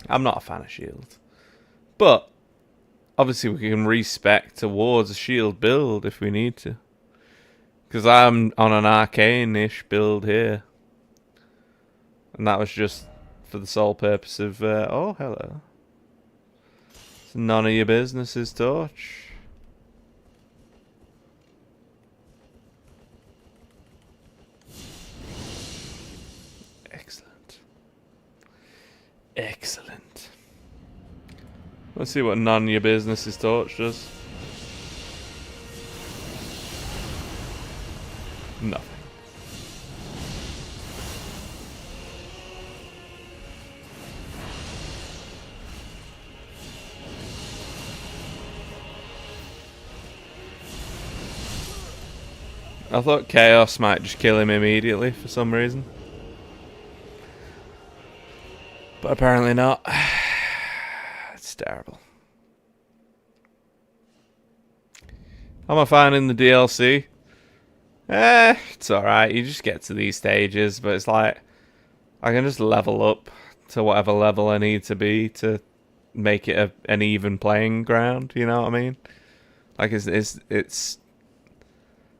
I'm not a fan of shield. But, obviously we can respec towards a shield build if we need to. Because I'm on an arcane-ish build here. And that was just for the sole purpose of... oh, hello. It's none of your business, Torch. Excellent. Excellent. Let's see what none of your business is, Torch does. Nothing. I thought Chaos might just kill him immediately for some reason. But apparently not. It's terrible. How am I finding the DLC? It's alright. You just get to these stages, but it's like I can just level up to whatever level I need to be to make it an even playing ground. You know what I mean? Like it's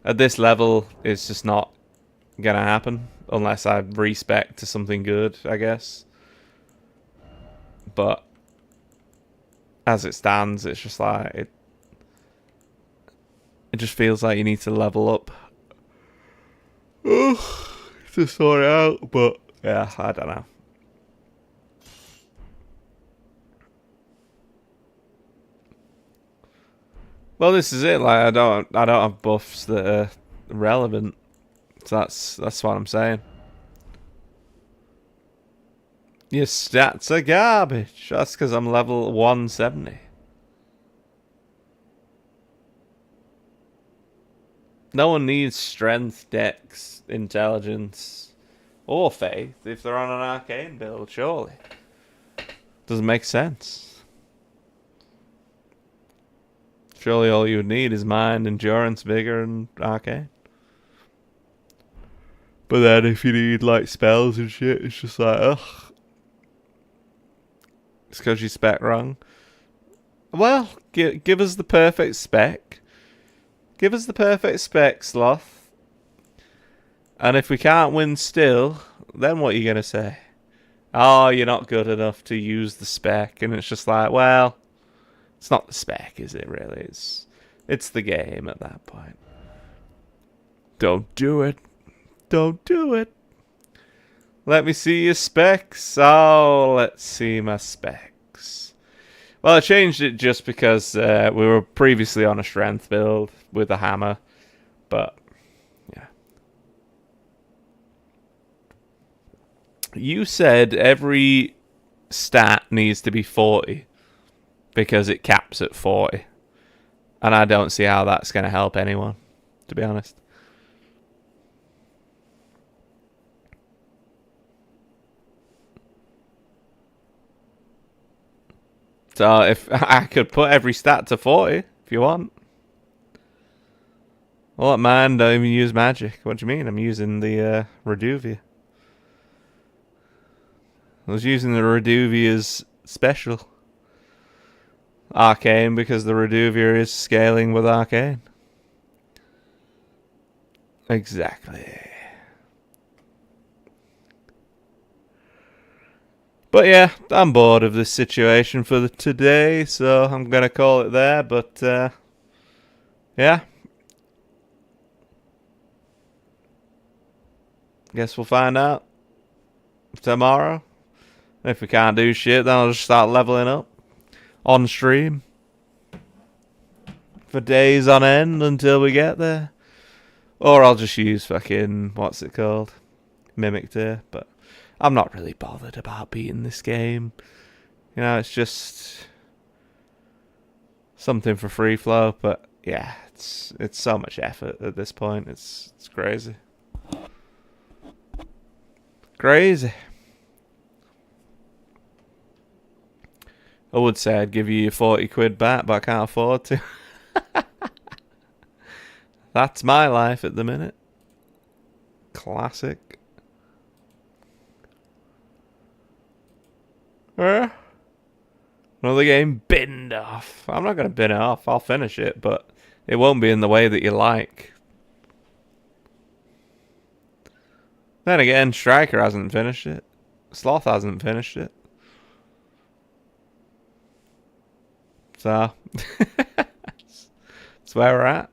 at this level, it's just not gonna happen unless I respec to something good, I guess. But as it stands, it's just like it just feels like you need to level up to sort it out. But yeah, I don't know. Well, this is it. Like I don't have buffs that are relevant. So that's what I'm saying. Your stats are garbage. That's because I'm level 170. No one needs strength, dex, intelligence, or faith if they're on an arcane build, surely. Doesn't make sense. Surely all you would need is mind, endurance, vigor, and arcane. But then if you need like spells and shit, it's just like, ugh. It's because you spec wrong. Well, give us the perfect spec. Give us the perfect spec, Sloth. And if we can't win still, then what are you going to say? Oh, you're not good enough to use the spec. And it's just like, well, it's not the spec, is it, really? It's the game at that point. Don't do it. Don't do it. Let me see your specs. Oh, let's see my specs. Well, I changed it just because we were previously on a strength build with a hammer. But, yeah. You said every stat needs to be 40 because it caps at 40. And I don't see how that's going to help anyone, to be honest. So if I could put every stat to 40 if you want. Well, man, don't even use magic. What do you mean? I'm using the Reduvia. I was using the Reduvia's special. Arcane, because the Reduvia is scaling with Arcane. Exactly. But yeah, I'm bored of this situation for today, so I'm going to call it there. But yeah. Guess we'll find out tomorrow. If we can't do shit, then I'll just start leveling up on stream for days on end until we get there. Or I'll just use fucking, what's it called? Mimic Tear. But I'm not really bothered about beating this game. You know, it's just something for free flow. But yeah, it's so much effort at this point. It's crazy. Crazy. I would say I'd give you your 40 quid back, but I can't afford to. That's my life at the minute. Classic. Another game binned off. I'm not going to bin it off. I'll finish it, but it won't be in the way that you like. Then again, Striker hasn't finished it. Sloth hasn't finished it. So, that's where we're at.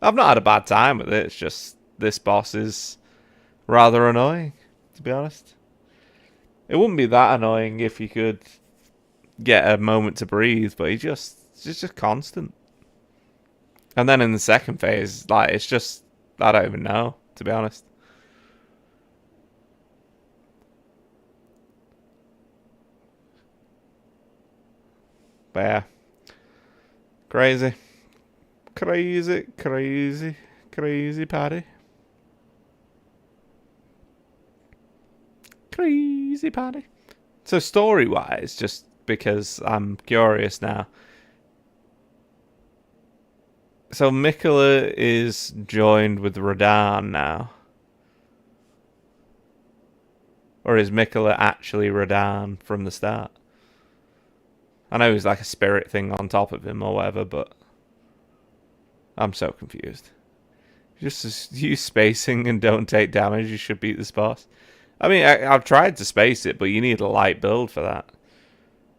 I've not had a bad time with it. It's just this boss is rather annoying, to be honest. It wouldn't be that annoying if you could get a moment to breathe, but it's just constant. And then in the second phase, like, it's just, I don't even know, to be honest. But yeah. Crazy. Crazy, crazy, crazy party. Crazy party. So story-wise, just because I'm curious now. So Mikola is joined with Radahn now. Or is Mikola actually Radahn from the start? I know he's like a spirit thing on top of him or whatever, but I'm so confused. Just use spacing and don't take damage. You should beat this boss. I mean, I've tried to space it, but you need a light build for that.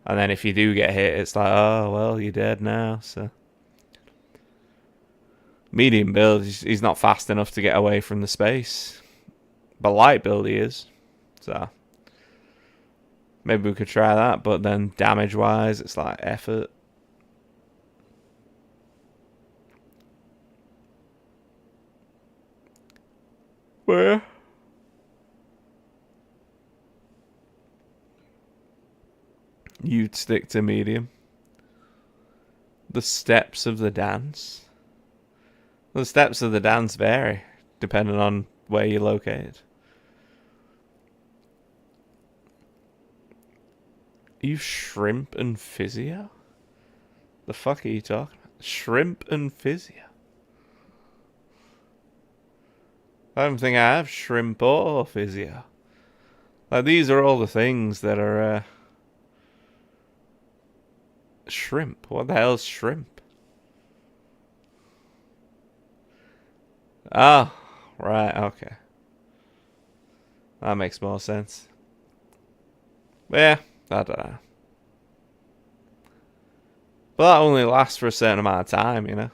And then if you do get hit, it's like, oh, well, you're dead now. So medium build, he's not fast enough to get away from the space. But light build he is. So maybe we could try that, but then damage-wise, it's like effort. Where? You'd stick to medium. The steps of the dance. The steps of the dance vary, depending on where you're located. You shrimp and physio? The fuck are you talking about? Shrimp and physio? I don't think I have shrimp or physio. Like, these are all the things that are Shrimp? What the hell's shrimp? Oh, right, okay. That makes more sense. Yeah, I don't know. But that only lasts for a certain amount of time, you know?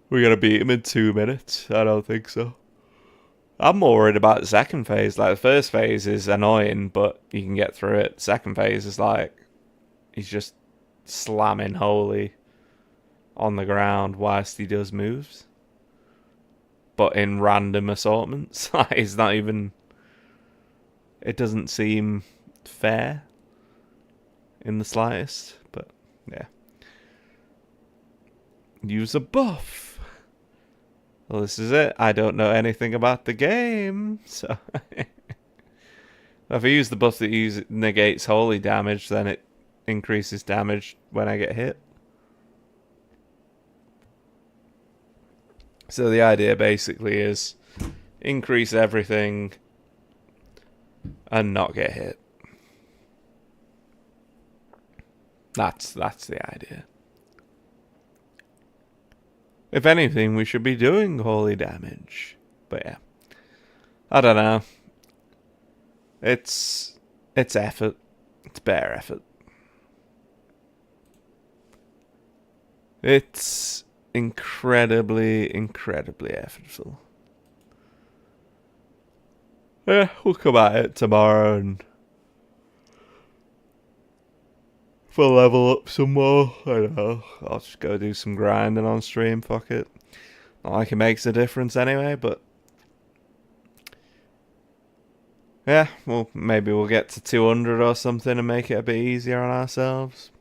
We're gonna beat him in 2 minutes? I don't think so. I'm more worried about the second phase. Like, the first phase is annoying, but you can get through it. The second phase is like, he's just slamming Holy on the ground whilst he does moves. But in random assortments. Like, it's not even... It doesn't seem fair in the slightest. But, yeah. Use a buff. Well, this is it. I don't know anything about the game, so... If I use the buff that negates holy damage, then it increases damage when I get hit. So the idea basically is increase everything and not get hit. That's the idea. If anything, we should be doing holy damage. But yeah. I don't know. It's effort. It's bare effort. It's incredibly effortful. Yeah, we'll come at it tomorrow and we'll level up some more. I don't know. I'll just go do some grinding on stream. Fuck it. Not like it makes a difference anyway, but yeah, well, maybe we'll get to 200 or something and make it a bit easier on ourselves.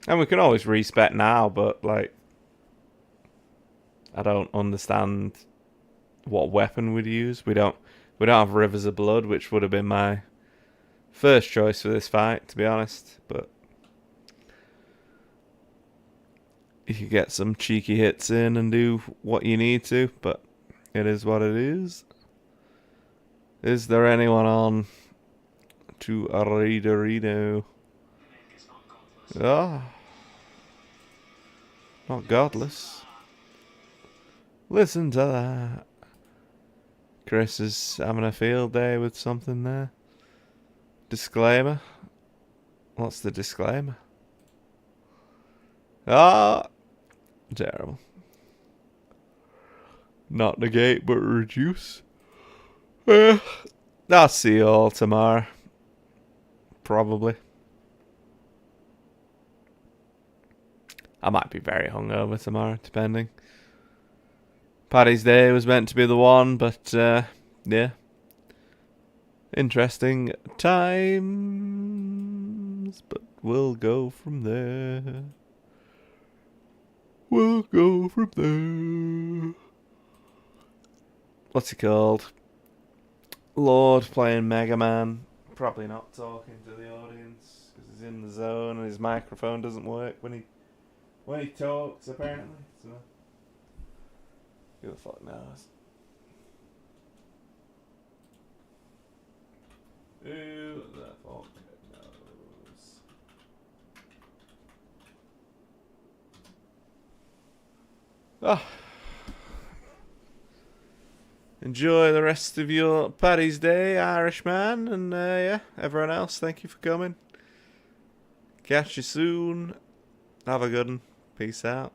And we can always respec now, but like, I don't understand what weapon we'd use. We don't have Rivers of Blood, which would have been my first choice for this fight, to be honest. But you can get some cheeky hits in and do what you need to, but it is what it is. Is there anyone on to Arito? Ah, not godless. Listen to that. Chris is having a field day with something there. Disclaimer. What's the disclaimer? Ah, terrible. Not negate, but reduce. I'll see you all tomorrow. Probably. I might be very hungover tomorrow, depending. Paddy's Day was meant to be the one, but yeah. Interesting times, but we'll go from there. We'll go from there. What's he called? Lord playing Mega Man. Probably not talking to the audience because he's in the zone and his microphone doesn't work when he talks, apparently. So who the fuck knows? Who the fuck knows? Oh. Enjoy the rest of your Paddy's Day, Irishman, and yeah, everyone else, thank you for coming. Catch you soon. Have a good one. Peace out.